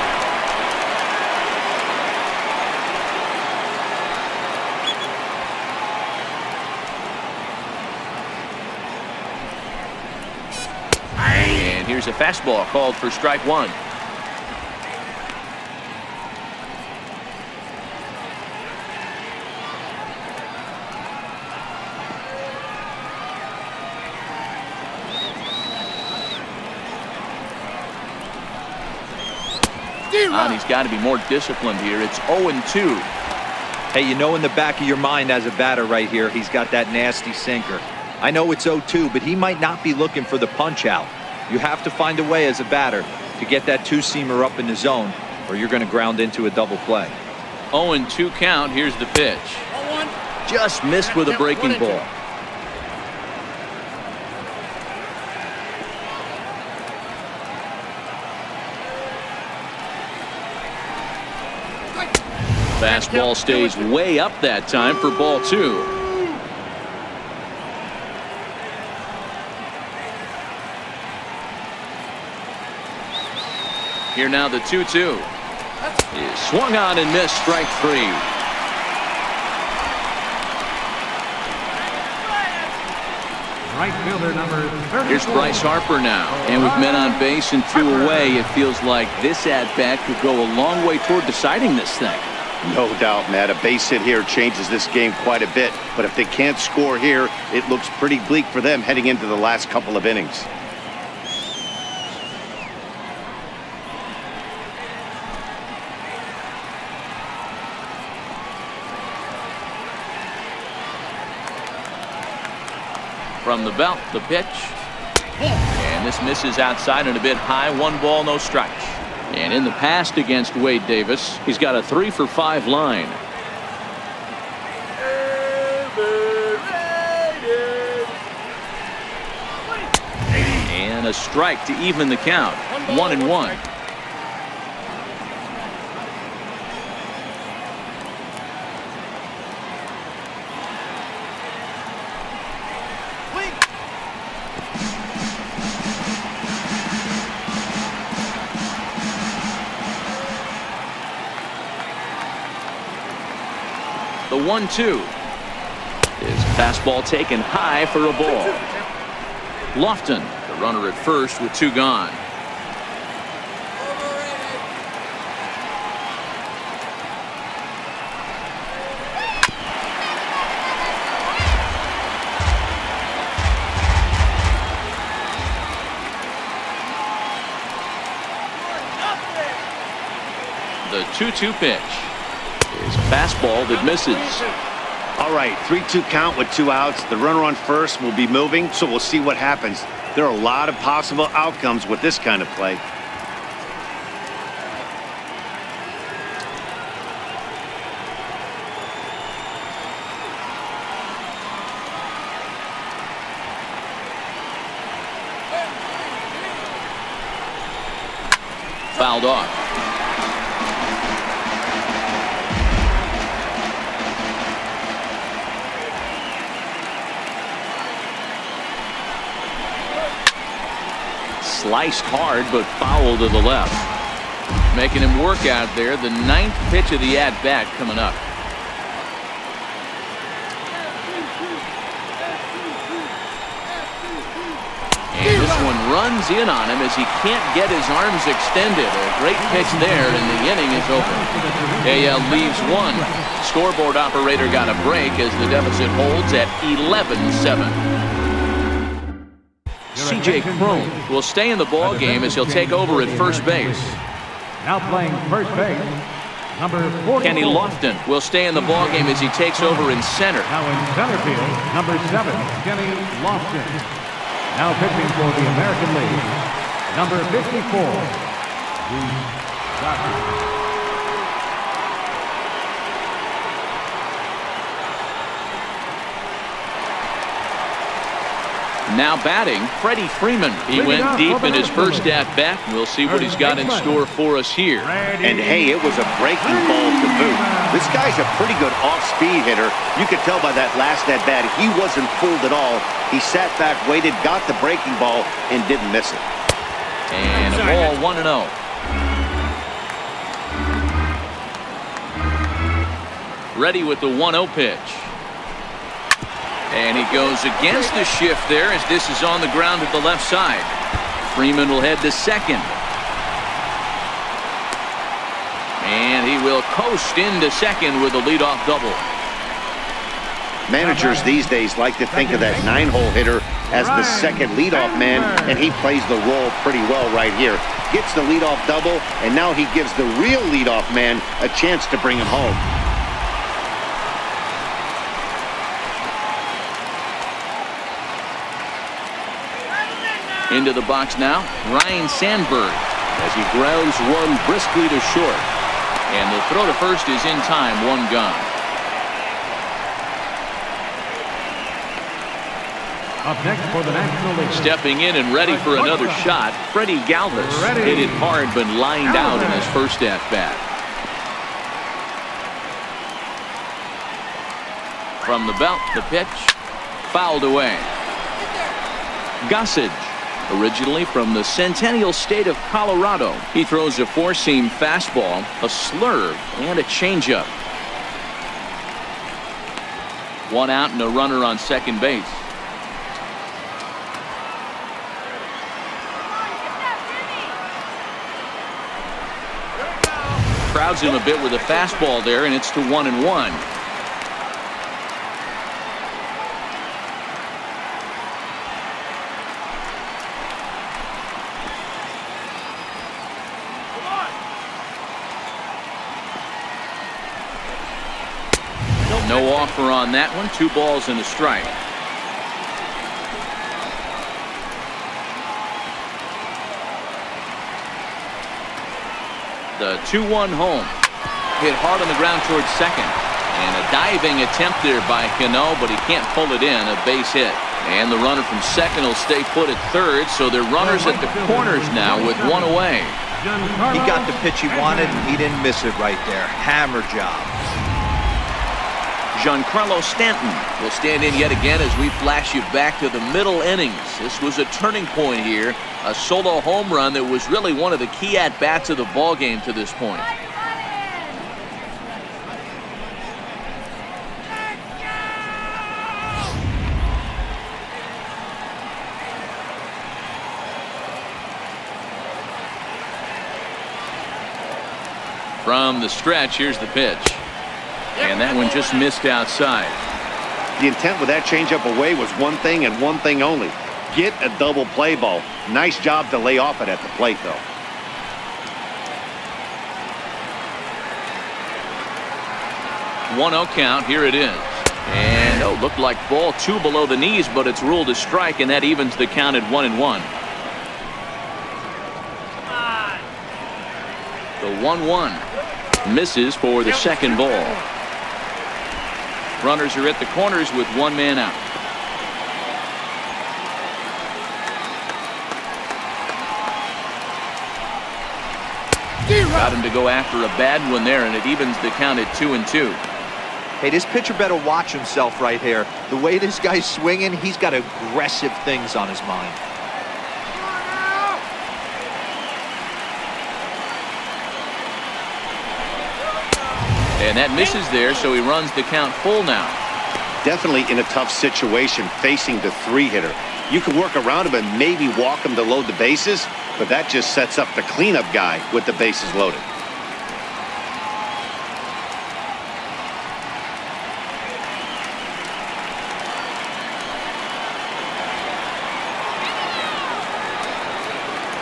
And here's a fastball called for strike 1. And he's got to be more disciplined here. It's 0-2. Hey, you know in the back of your mind as a batter right here, he's got that nasty sinker. I know it's 0-2, but he might not be looking for the punch out. You have to find a way as a batter to get that 2-seamer up in the zone, or you're going to ground into a double play. 0-2 count. Here's the pitch. 0-1. Just missed with a breaking ball. Fastball stays way up that time for ball 2. Here now the 2-2. Is swung on and missed, strike 3. Right fielder number 34. Here's Bryce Harper now. And with men on base and 2 away, it feels like this at-bat could go a long way toward deciding this thing. No doubt, Matt. A base hit here changes this game quite a bit. But if they can't score here, it looks pretty bleak for them heading into the last couple of innings. From the belt, the pitch. And this misses outside and a bit high. 1 ball, no strikes. And in the past against Wade Davis, he's got a 3-for-5 line. And a strike to even the count. 1-1. The 1-2 is fastball taken high for a ball. Lofton, the runner at first with 2 gone. The 2-2 pitch. Is fastball that misses. All right, 3-2 count with 2 outs. The runner on first will be moving, so we'll see what happens. There are a lot of possible outcomes with this kind of play. Fouled off. Sliced hard, but foul to the left. Making him work out there. The 9th pitch of the at-bat coming up. And this one runs in on him as he can't get his arms extended. A great pitch there, and the inning is over. AL leaves 1. Scoreboard operator got a break as the deficit holds at 11-7. C.J. Cron will stay in the ball game as he'll take over at first base. Now playing first base, number 44. Kenny Lofton will stay in the ball game as he takes over in center. Now in center field, number 7, Kenny Lofton. Now pitching for the American League, number 54, Johnson. Now batting, Freddie Freeman. He went deep in his first at-bat. We'll see what he's got in store for us here. And hey, it was a breaking ball to boot. This guy's a pretty good off-speed hitter. You could tell by that last at-bat, he wasn't fooled at all. He sat back, waited, got the breaking ball, and didn't miss it. And a ball 1-0. Ready with the 1-0 pitch. And he goes against the shift there as this is on the ground at the left side. Freeman will head to second. And he will coast into second with a leadoff double. Managers these days like to think of that 9-hole hitter as the second leadoff man, and he plays the role pretty well right here. Gets the leadoff double, and now he gives the real leadoff man a chance to bring him home. Into the box now, Ryan Sandberg as he grounds one briskly to short. And the throw to first is in time, 1 gone. Up next for the National League. Stepping in and ready for another shot, Freddie Galvis. Hit it hard but lined out in his first at-bat. From the belt, the pitch, fouled away. Gossage. Originally from the Centennial State of Colorado, he throws a 4-seam fastball, a slurve, and a changeup. 1 out and a runner on second base. clouds him a bit with a fastball there, and it's to 1-1. No offer on that one. 2 balls and a strike. The 2-1 home. Hit hard on the ground towards second. And a diving attempt there by Cano, but he can't pull it in. A base hit. And the runner from second will stay put at third, so they're runners at the corners now with 1 away. He got the pitch he wanted, and he didn't miss it right there. Hammer job. Giancarlo Stanton will stand in yet again as we flash you back to the middle innings. This was a turning point here. A solo home run that was really one of the key at-bats of the ball game to this point. From the stretch, here's the pitch. And that one just missed outside. The intent with that changeup away was one thing and one thing only. Get a double play ball. Nice job to lay off it at the plate, though. One 0 count. Here it is. And looked like ball 2 below the knees, but it's ruled a strike, and that evens the count at 1-1. The 1-1 misses for the second ball. Runners are at the corners with 1 man out. Got him to go after a bad one there, and it evens the count at 2-2. Hey, this pitcher better watch himself right here. The way this guy's swinging, he's got aggressive things on his mind. And that misses there, so he runs the count full now. Definitely in a tough situation facing the 3-hitter. You can work around him and maybe walk him to load the bases, but that just sets up the cleanup guy with the bases loaded.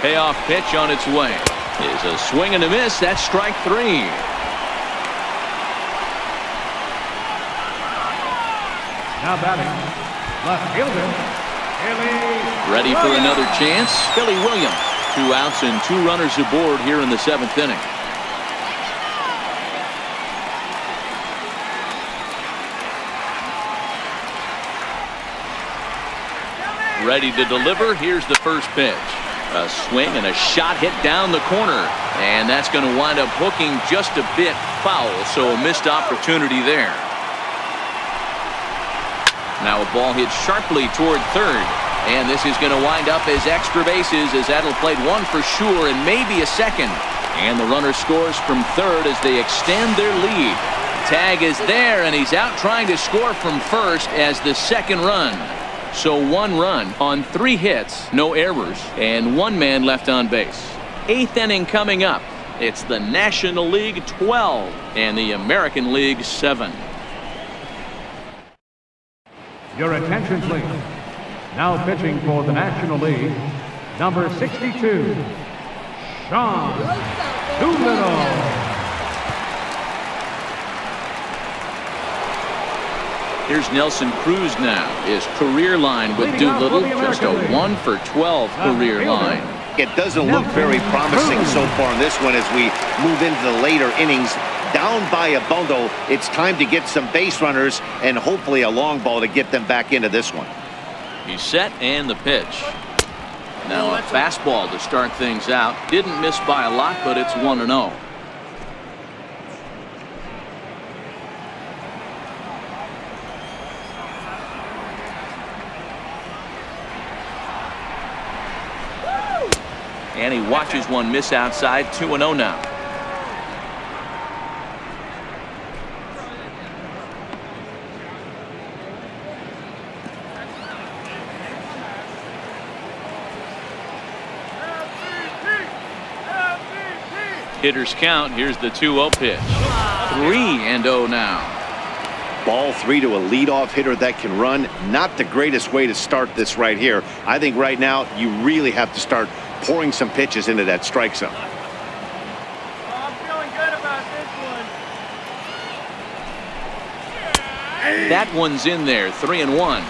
Payoff pitch on its way. Is a swing and a miss. That's strike 3. Now batting, left fielder, Billy. Ready for another chance. Billy Williams. 2 outs and 2 runners aboard here in the 7th inning. Ready to deliver. Here's the first pitch. A swing and a shot hit down the corner. And that's going to wind up hooking just a bit foul, so a missed opportunity there. Now a ball hit sharply toward third. And this is going to wind up as extra bases, as that'll play 1 for sure and maybe a second. And the runner scores from third as they extend their lead. Tag is there, and he's out trying to score from first as the second run. So 1 run on 3 hits, no errors, and 1 man left on base. 8th inning coming up. It's the National League 12 and the American League 7. Your attention, please. Now pitching for the National League, number 62, Sean Doolittle. Here's Nelson Cruz now. His career line with Doolittle, just a 1 for 12 career line. It doesn't look very promising so far in this one as we move into the later innings. Down by a bundle, it's time to get some base runners and hopefully a long ball to get them back into this one. He's set, and the pitch. Now a fastball to start things out. Didn't miss by a lot, but it's 1-0. And he watches one miss outside. 2-0 now. Hitters count. Here's the 2-0 pitch. 3-0 now. Ball 3 to a leadoff hitter that can run. Not the greatest way to start this right here. I think right now you really have to start pouring some pitches into that strike zone. I'm feeling good about this one. That one's in there. 3-1.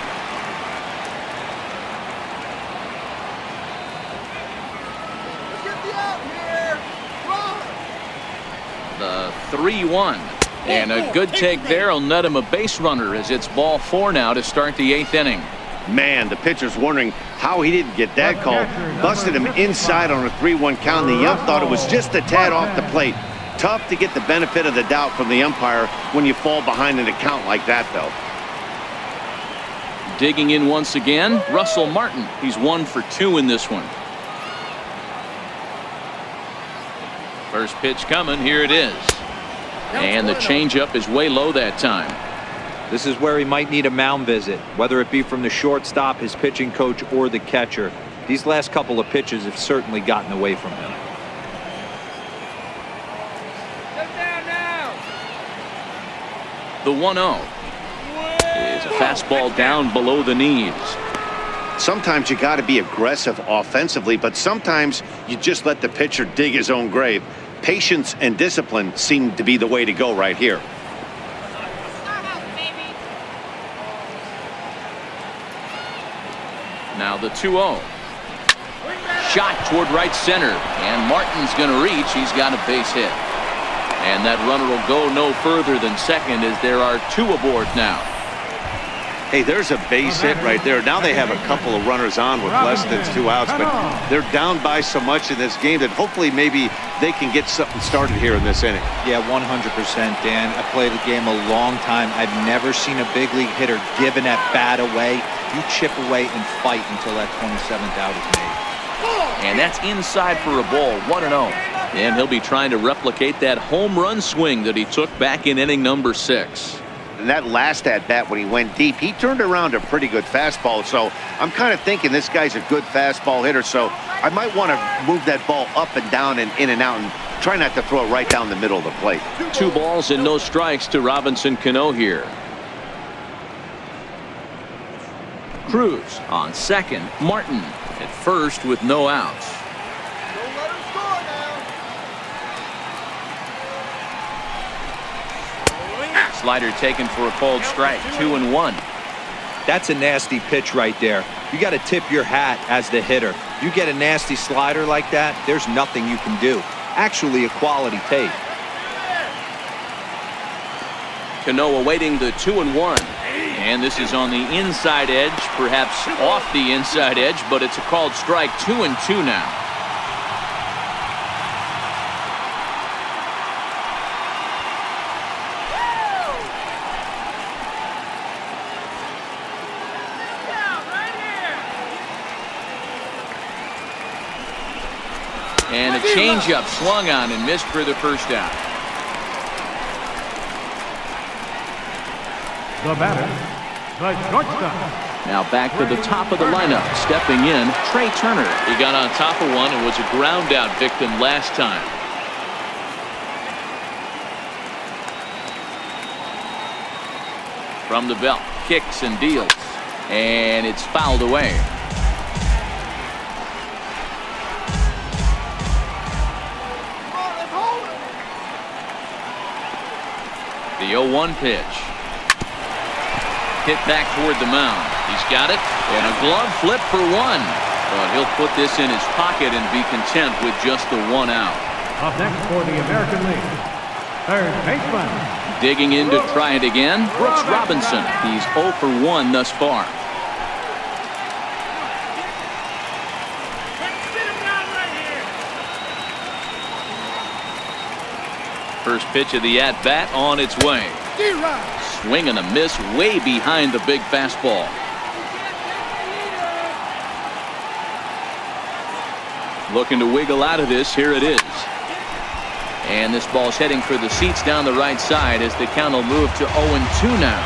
The 3-1. And a good take there will net him a base runner as it's ball 4 now to start the 8th inning. Man, the pitcher's wondering how he didn't get that call. Busted him inside on a 3-1 count. The ump thought it was just a tad off the plate. Tough to get the benefit of the doubt from the umpire when you fall behind in a count like that, though. Digging in once again, Russell Martin. He's 1 for 2 in this one. First pitch coming. Here it is. And the changeup is way low that time. This is where he might need a mound visit, whether it be from the shortstop, his pitching coach, or the catcher. These last couple of pitches have certainly gotten away from him. Sit down now. The 1-0 is a fastball down below the knees. Sometimes you got to be aggressive offensively, but sometimes you just let the pitcher dig his own grave. Patience and discipline seem to be the way to go right here. Now the 2-0. Shot toward right center. And Martin's going to reach. He's got a base hit. And that runner will go no further than second as there are 2 aboard now. Hey, there's a base hit right there. Now they have a couple of runners on with less than 2 outs, but they're down by so much in this game that hopefully maybe they can get something started here in this inning. Yeah, 100%, Dan. I played the game a long time. I've never seen a big league hitter give an at-bat away. You chip away and fight until that 27th out is made. And that's inside for a ball. 1-0. And he'll be trying to replicate that home run swing that he took back in inning number 6. And that last at-bat when he went deep, he turned around a pretty good fastball. So I'm kind of thinking this guy's a good fastball hitter. So I might want to move that ball up and down and in and out and try not to throw it right down the middle of the plate. 2 balls and no strikes to Robinson Cano here. Cruz on second. Martin at first with no outs. Slider taken for a called strike. 2-1. That's a nasty pitch right there. You got to tip your hat as the hitter. You get a nasty slider like that, there's nothing you can do. Actually a quality take. Cano awaiting the 2-1. And this is on the inside edge, perhaps off the inside edge, but it's a called strike. 2-2 now. And a changeup swung on and missed for the first out. The batter, the shortstop. Now back to the top of the lineup. Stepping in, Trey Turner. He got on top of one and was a ground out victim last time. From the belt, kicks and deals. And it's fouled away. The 0-1 pitch. Hit back toward the mound. He's got it. And a glove flip for 1. But he'll put this in his pocket and be content with just the 1 out. Up next for the American League, third baseman. Digging in to try it again, Brooks Robinson. He's 0 for 1 thus far. First pitch of the at-bat on its way. Swing and a miss way behind the big fastball. Looking to wiggle out of this. Here it is. And this ball's heading for the seats down the right side as the count will move to 0-2 now.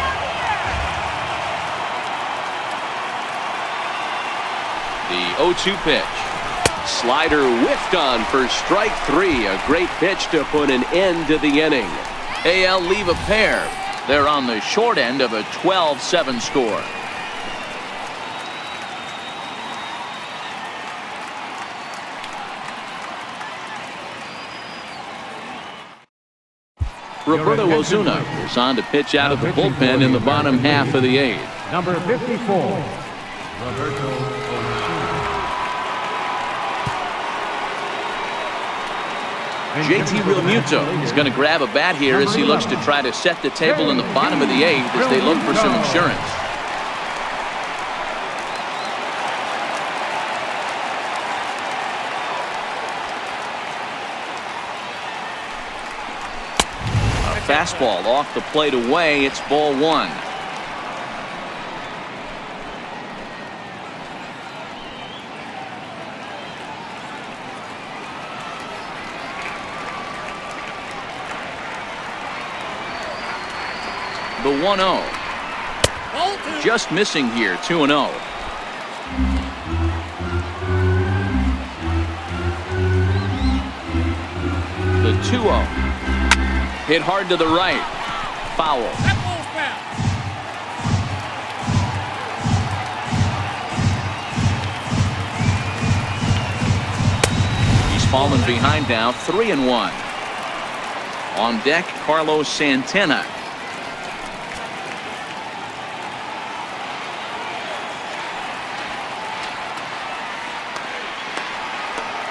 The 0-2 pitch. Slider whiffed on for strike 3. A great pitch to put an end to the inning. AL leave a pair. They're on the short end of a 12-7 score. Roberto Ozuna is on to pitch out of the bullpen in the bottom half of the 8th. Number 54, Roberto Ozuna. JT Realmuto is going to grab a bat here as he looks to try to set the table in the bottom of the 8th as they look for some insurance. Fastball off the plate away. It's ball 1. The 1-0. Just missing here. 2-0. The 2-0. Hit hard to the right. Foul. He's fallen behind now. 3-1. On deck, Carlos Santana.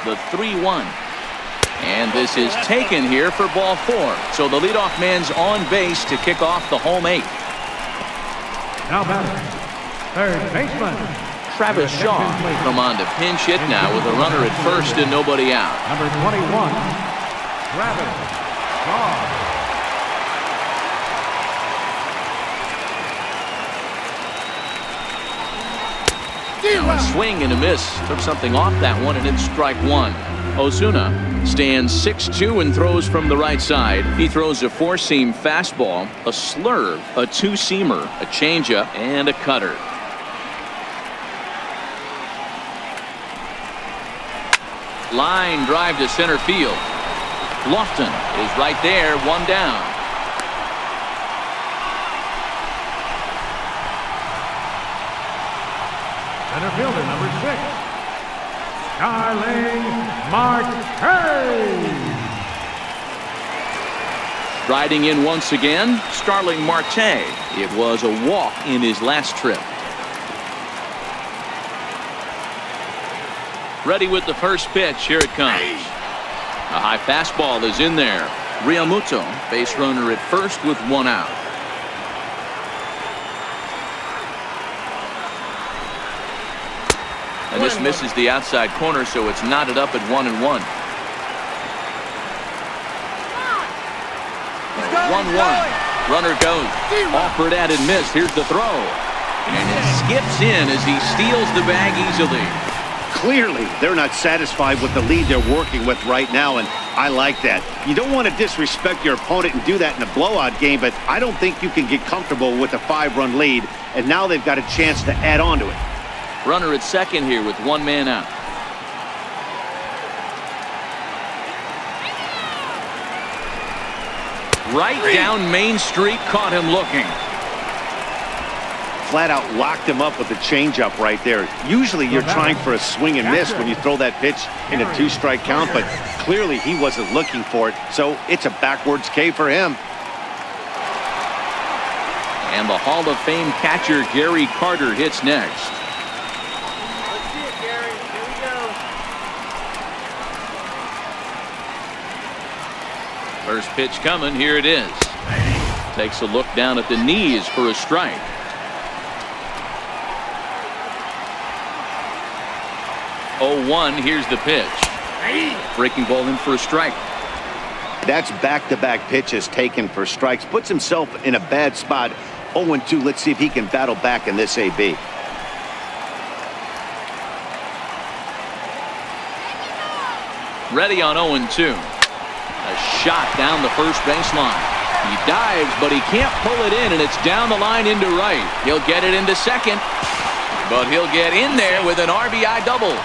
The 3-1. And this is taken here for ball 4. So the leadoff man's on base to kick off the home 8th. Now batting, third baseman, Travis Shaw come on to pinch hit now with a runner at first and nobody out. number 21, Travis Shaw. A swing and a miss. Took something off that one and it's strike 1. Ozuna stands 6'2" and throws from the right side. He throws a 4-seam fastball, a slurve, a 2-seamer, a changeup, and a cutter. Line drive to center field. Lofton is right there, 1 down. Center fielder, number 6, Starling Marte. Riding in once again, Starling Marte. It was a walk in his last trip. Ready with the first pitch. Here it comes. A high fastball is in there. Realmuto, base runner at first with 1 out. And this misses the outside corner, so it's knotted up at 1-1. 1-1. Runner goes. Offered at and missed. Here's the throw. And it skips in as he steals the bag easily. Clearly, they're not satisfied with the lead they're working with right now, and I like that. You don't want to disrespect your opponent and do that in a blowout game, but I don't think you can get comfortable with a 5-run lead, and now they've got a chance to add on to it. Runner at second here with 1 man out. Right down Main Street, caught him looking. Flat out locked him up with the changeup right there. Usually you're trying for a swing and miss when you throw that pitch in a 2-strike count, but clearly he wasn't looking for it, so it's a backwards K for him. And the Hall of Fame catcher Gary Carter hits next. Let's see it, Gary. Here we go. First pitch coming. Here it is. Takes a look down at the knees for a strike. Oh, 1. Here's the pitch. Breaking ball in for a strike. That's back-to-back pitches taken for strikes. Puts himself in a bad spot. 0-2. Let's see if he can battle back in this AB. Ready on 0-2. A shot down the first baseline. He dives, but he can't pull it in, and it's down the line into right. He'll get it into second, but he'll get in there with an RBI double.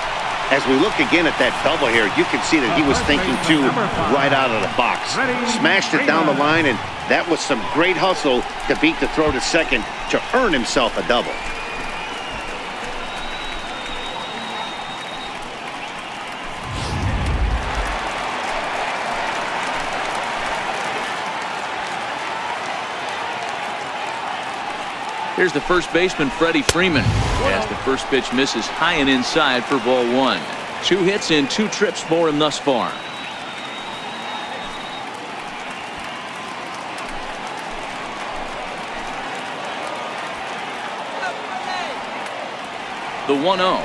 As we look again at that double here, you can see that he was thinking too right out of the box. Smashed it down the line, and that was some great hustle to beat the throw to second to earn himself a double. Here's the first baseman, Freddie Freeman, as the first pitch misses high and inside for ball one. 2 hits and 2 trips for him thus far. The 1-0.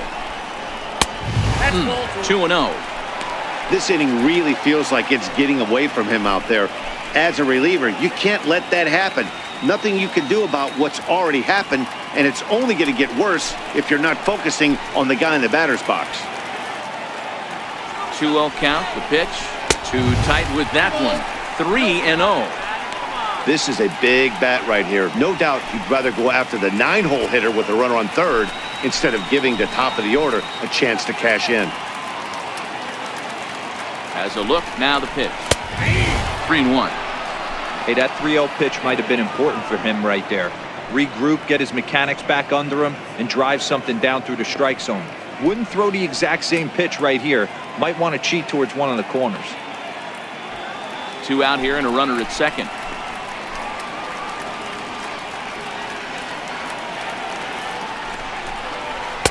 2-0. This inning really feels like it's getting away from him out there. As a reliever, you can't let that happen. Nothing you can do about what's already happened, and it's only going to get worse if you're not focusing on the guy in the batter's box. 2-0 count, the pitch. Too tight with that one. 3-0. This is a big bat right here. No doubt you'd rather go after the 9-hole hitter with a runner on third instead of giving the top of the order a chance to cash in. Has a look, now the pitch. 3-1. Hey, that 3-0 pitch might have been important for him right there. Regroup, get his mechanics back under him, and drive something down through the strike zone. Wouldn't throw the exact same pitch right here. Might want to cheat towards one of the corners. 2 out here and a runner at second.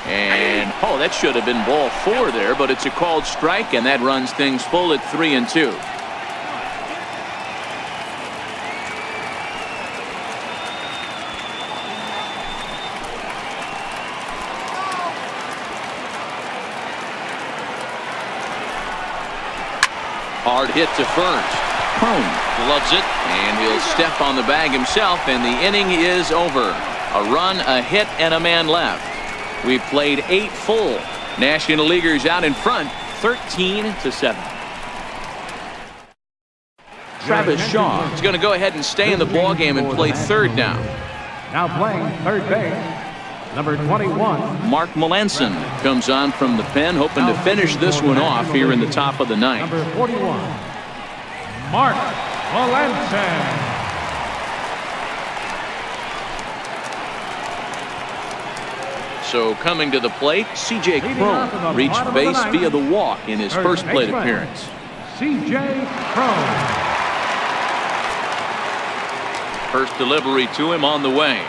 And, oh, that should have been ball 4 there, but it's a called strike, and that runs things full at 3-2. Hard hit to first. Crone loves it, and he'll step on the bag himself, and the inning is over. A run, a hit, and a man left. We've played 8 full. National Leaguers out in front, 13-7. Travis Shaw is going to go ahead and stay in the ballgame and play third now. Now playing third base, number 21. Mark Melanson comes on from the pen, hoping to finish this one off here in the top of the ninth. Number 41, Mark Melanson. So coming to the plate, C.J. Crone reached base via the walk in his first plate appearance. C.J. Crone. First delivery to him on the way.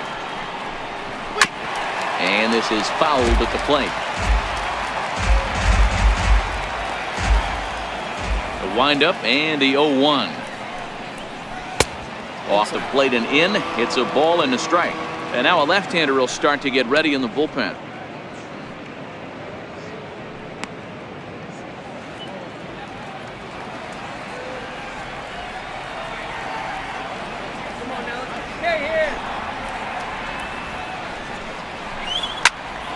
And this is fouled at the plate. The windup and the 0-1. Off the plate and in. It's a ball and a strike. And now a left-hander will start to get ready in the bullpen.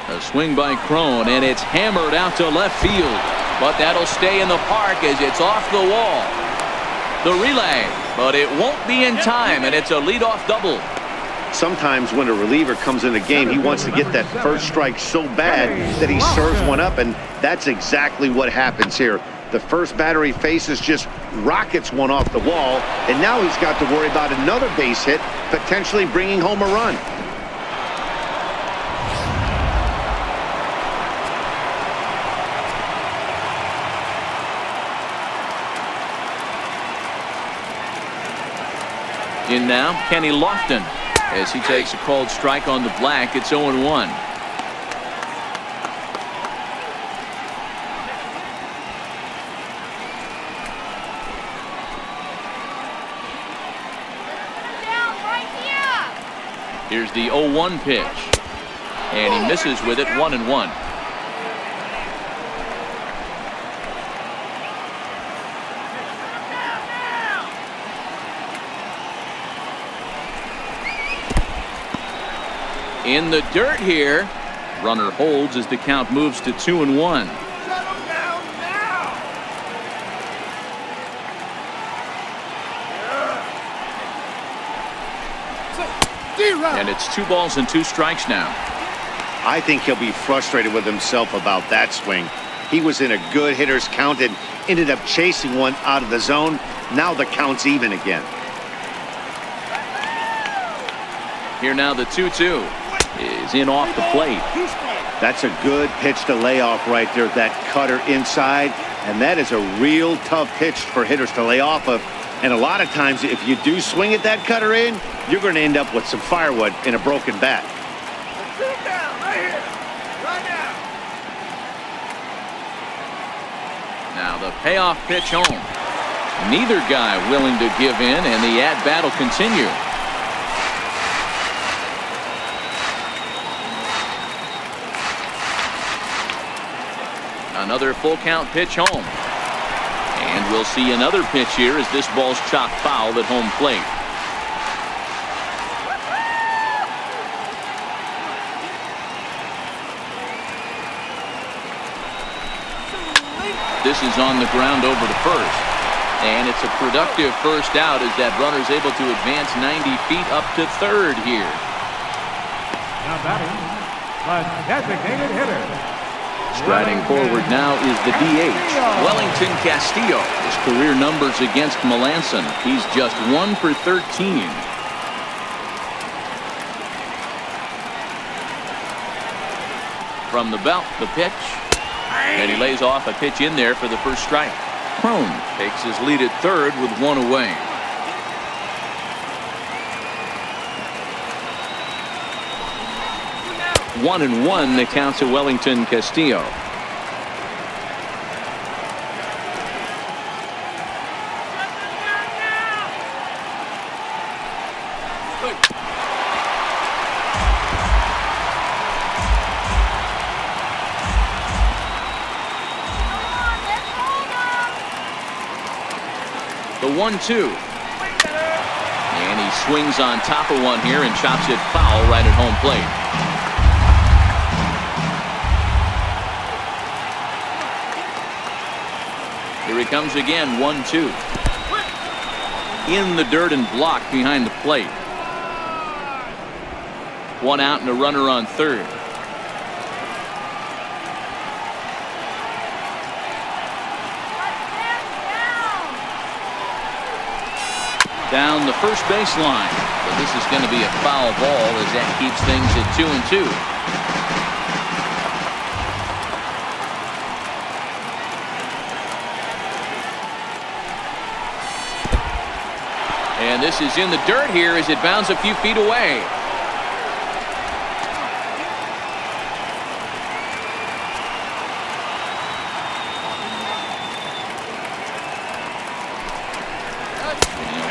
A swing by Crone, and it's hammered out to left field. But that'll stay in the park as it's off the wall. The relay, but it won't be in time, and it's a leadoff double. Sometimes when a reliever comes in the game, he wants to get that first strike so bad that he serves one up, and that's exactly what happens here. The first batter he faces just rockets one off the wall, and now he's got to worry about another base hit, potentially bringing home a run. In now, Kenny Lofton. As he takes a called strike on the black, it's 0-1. Here's the 0-1 pitch. And he misses with it, 1-1. In the dirt here. Runner holds as the count moves to 2-1. And it's 2 balls and 2 strikes now. I think he'll be frustrated with himself about that swing. He was in a good hitter's count and ended up chasing one out of the zone. Now the count's even again. Here now the 2-2 is in off the plate. That's a good pitch to lay off right there. That cutter inside. And that is a real tough pitch for hitters to lay off of. And a lot of times, if you do swing at that cutter in, you're going to end up with some firewood in a broken bat. Sit down, right here. Right now. Now the payoff pitch home. Neither guy willing to give in, and the at-bat will continue. Another full count pitch home. And we'll see another pitch here as this ball's chopped foul at home plate. This is on the ground over to first. And it's a productive first out as that runner's able to advance 90 feet up to third here. Now batting, the designated hitter. Striding forward now is the DH, Wellington Castillo. His career numbers against Melanson. He's just 1 for 13. From the belt, the pitch. And he lays off a pitch in there for the first strike. Crone takes his lead at third with one away. One and one, the count to Wellington Castillo. The 1-2. And he swings on top of one here and chops it foul right at home plate. Here he comes again, 1-2. In the dirt and blocked behind the plate. One out and a runner on third. Down the first baseline. But this is going to be a foul ball as that keeps things at 2-2. And this is in the dirt here as it bounds a few feet away.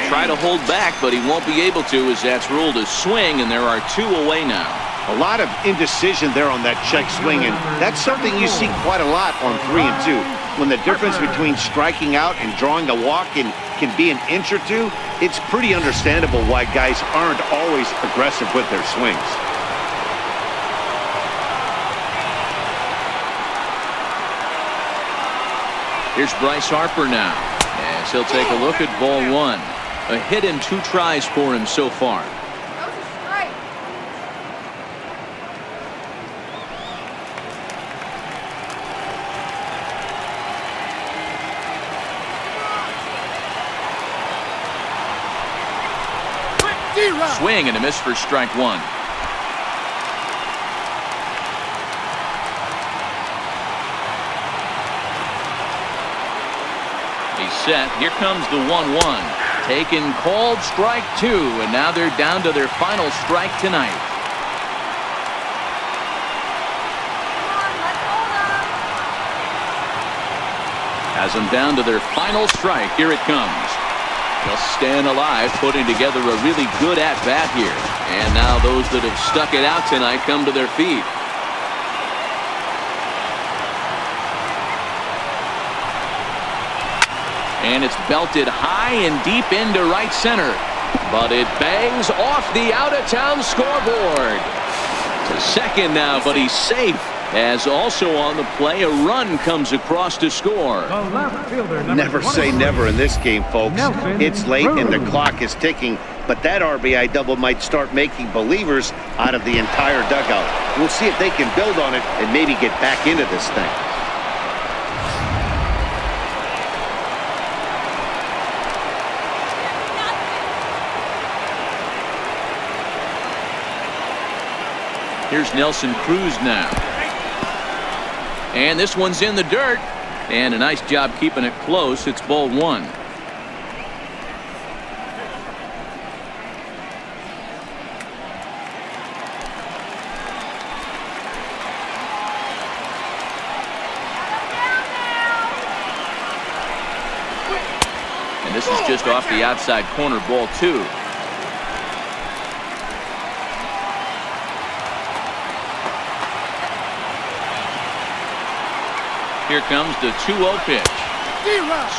Try to hold back, but he won't be able to as that's ruled a swing, and there are two away now. A lot of indecision there on that check swing, and that's something you see quite a lot on 3 and 2. When the difference between striking out and drawing a walk can be an inch or two, it's pretty understandable why guys aren't always aggressive with their swings. Here's Bryce Harper now, as he'll take a look at ball one. A hit and 2 tries for him so far. That was a strike. Swing and a miss for strike one. He's set. Here comes the 1-1. Taken, called, strike two, and now they're down to their final strike tonight. Has them down to their final strike. Here it comes. Just staying alive, putting together a really good at-bat here. And now those that have stuck it out tonight come to their feet. And it's belted high and deep into right center. But it bangs off the out-of-town scoreboard. To second now, but he's safe. As also on the play, a run comes across to score. The left fielder, Never say never in this game, folks. It's late and the clock is ticking, but that RBI double might start making believers out of the entire dugout. We'll see if they can build on it and maybe get back into this thing. Here's Nelson Cruz now. And this one's in the dirt. And a nice job keeping it close. It's ball one. And this is just off the outside corner, ball two. Here comes the 2-0 pitch.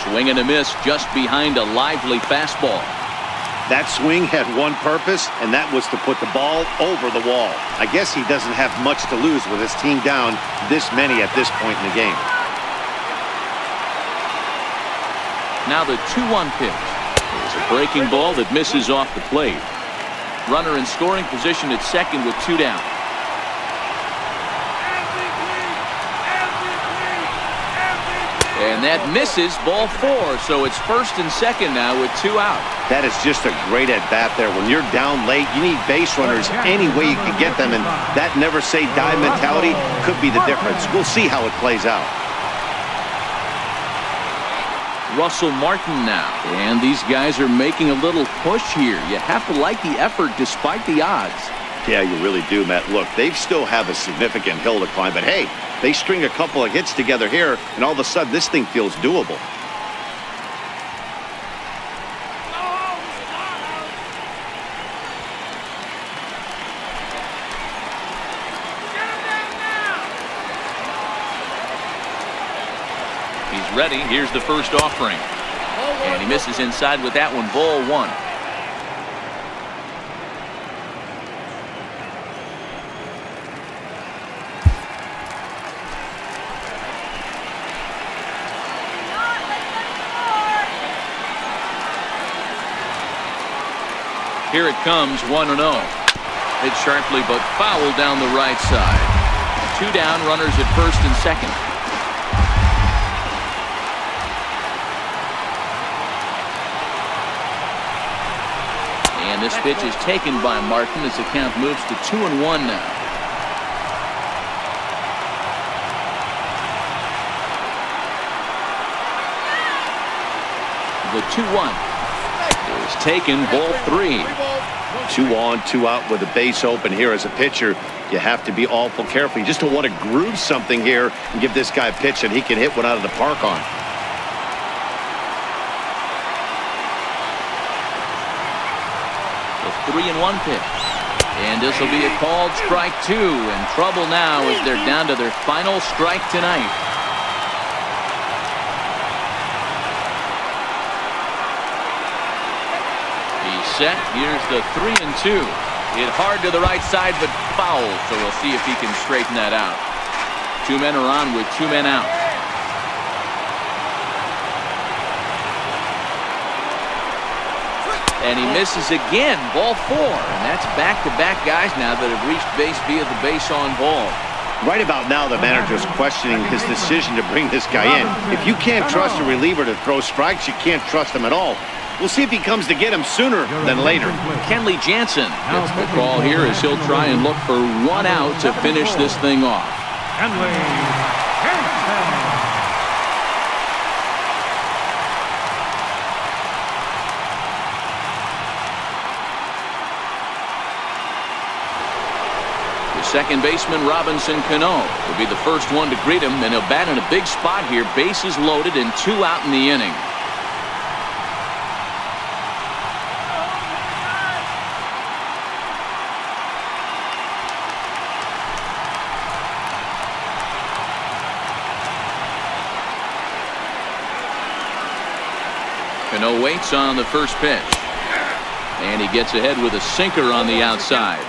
Swing and a miss just behind a lively fastball. That swing had one purpose, and that was to put the ball over the wall. I guess he doesn't have much to lose with his team down this many at this point in the game. Now the 2-1 pitch. It's a breaking ball that misses off the plate. Runner in scoring position at second with two down. And that misses, ball four. So it's first and second now with two out. That is just a great at-bat there. When you're down late, you need base runners any way you can get them. And that never-say-die mentality could be the difference. We'll see how it plays out. Russell Martin now. And these guys are making a little push here. You have to like the effort despite the odds. Yeah, you really do, Matt. Look, they still have a significant hill to climb, but hey, they string a couple of hits together here, and all of a sudden this thing feels doable. He's ready. Here's the first offering. And he misses inside with that one. Ball one. Here it comes, 1-0. Hit sharply but foul down the right side. Two down, runners at first and second. And this pitch is taken by Martin as the count moves to 2-1 now. The 2-1. Is taken, ball three. 2 on, 2 out with a base open here. As a pitcher, you have to be awful careful. You just don't want to groove something here and give this guy a pitch that he can hit one out of the park on. The 3-1 pitch. And this will be a called strike two. In trouble now as they're down to their final strike tonight. Set. Here's the 3-2. Hit hard to the right side, but foul. So we'll see if he can straighten that out. Two men are on with two men out. And he misses again. Ball four. And that's back-to-back guys now that have reached base via the base on ball. Right about now, the manager's questioning his decision to bring this guy in. If you can't trust a reliever to throw strikes, you can't trust him at all. We'll see if he comes to get him sooner than later. Kenley Jansen gets the call here as he'll try and look for one out to finish this thing off. Kenley Jansen. The second baseman, Robinson Cano, will be the first one to greet him, and he'll bat in a big spot here. Bases loaded and two out in the inning. Cano waits on the first pitch. And he gets ahead with a sinker on the outside.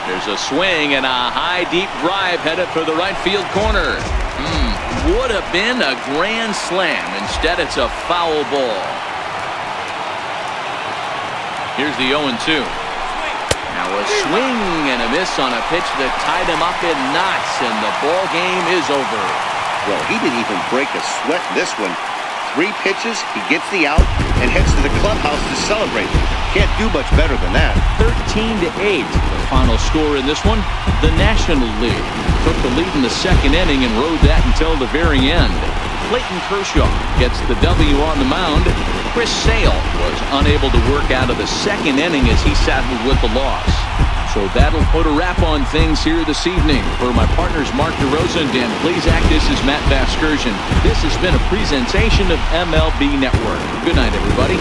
There's a swing and a high deep drive headed for the right field corner. Would have been a grand slam. Instead, it's a foul ball. Here's the 0-2. Now a swing and a miss on a pitch that tied him up in knots, and the ball game is over. Well, he didn't even break a sweat in this one. 3 pitches, he gets the out, and heads to the clubhouse to celebrate. Can't do much better than that. 13-8. The final score in this one, the National League took the lead in the second inning and rode that until the very end. Clayton Kershaw gets the W on the mound. Chris Sale was unable to work out of the second inning as he saddled with the loss. So that'll put a wrap on things here this evening. For my partners Mark DeRosa and Dan Plesac, this is Matt Vasgersian. This has been a presentation of MLB Network. Good night, everybody.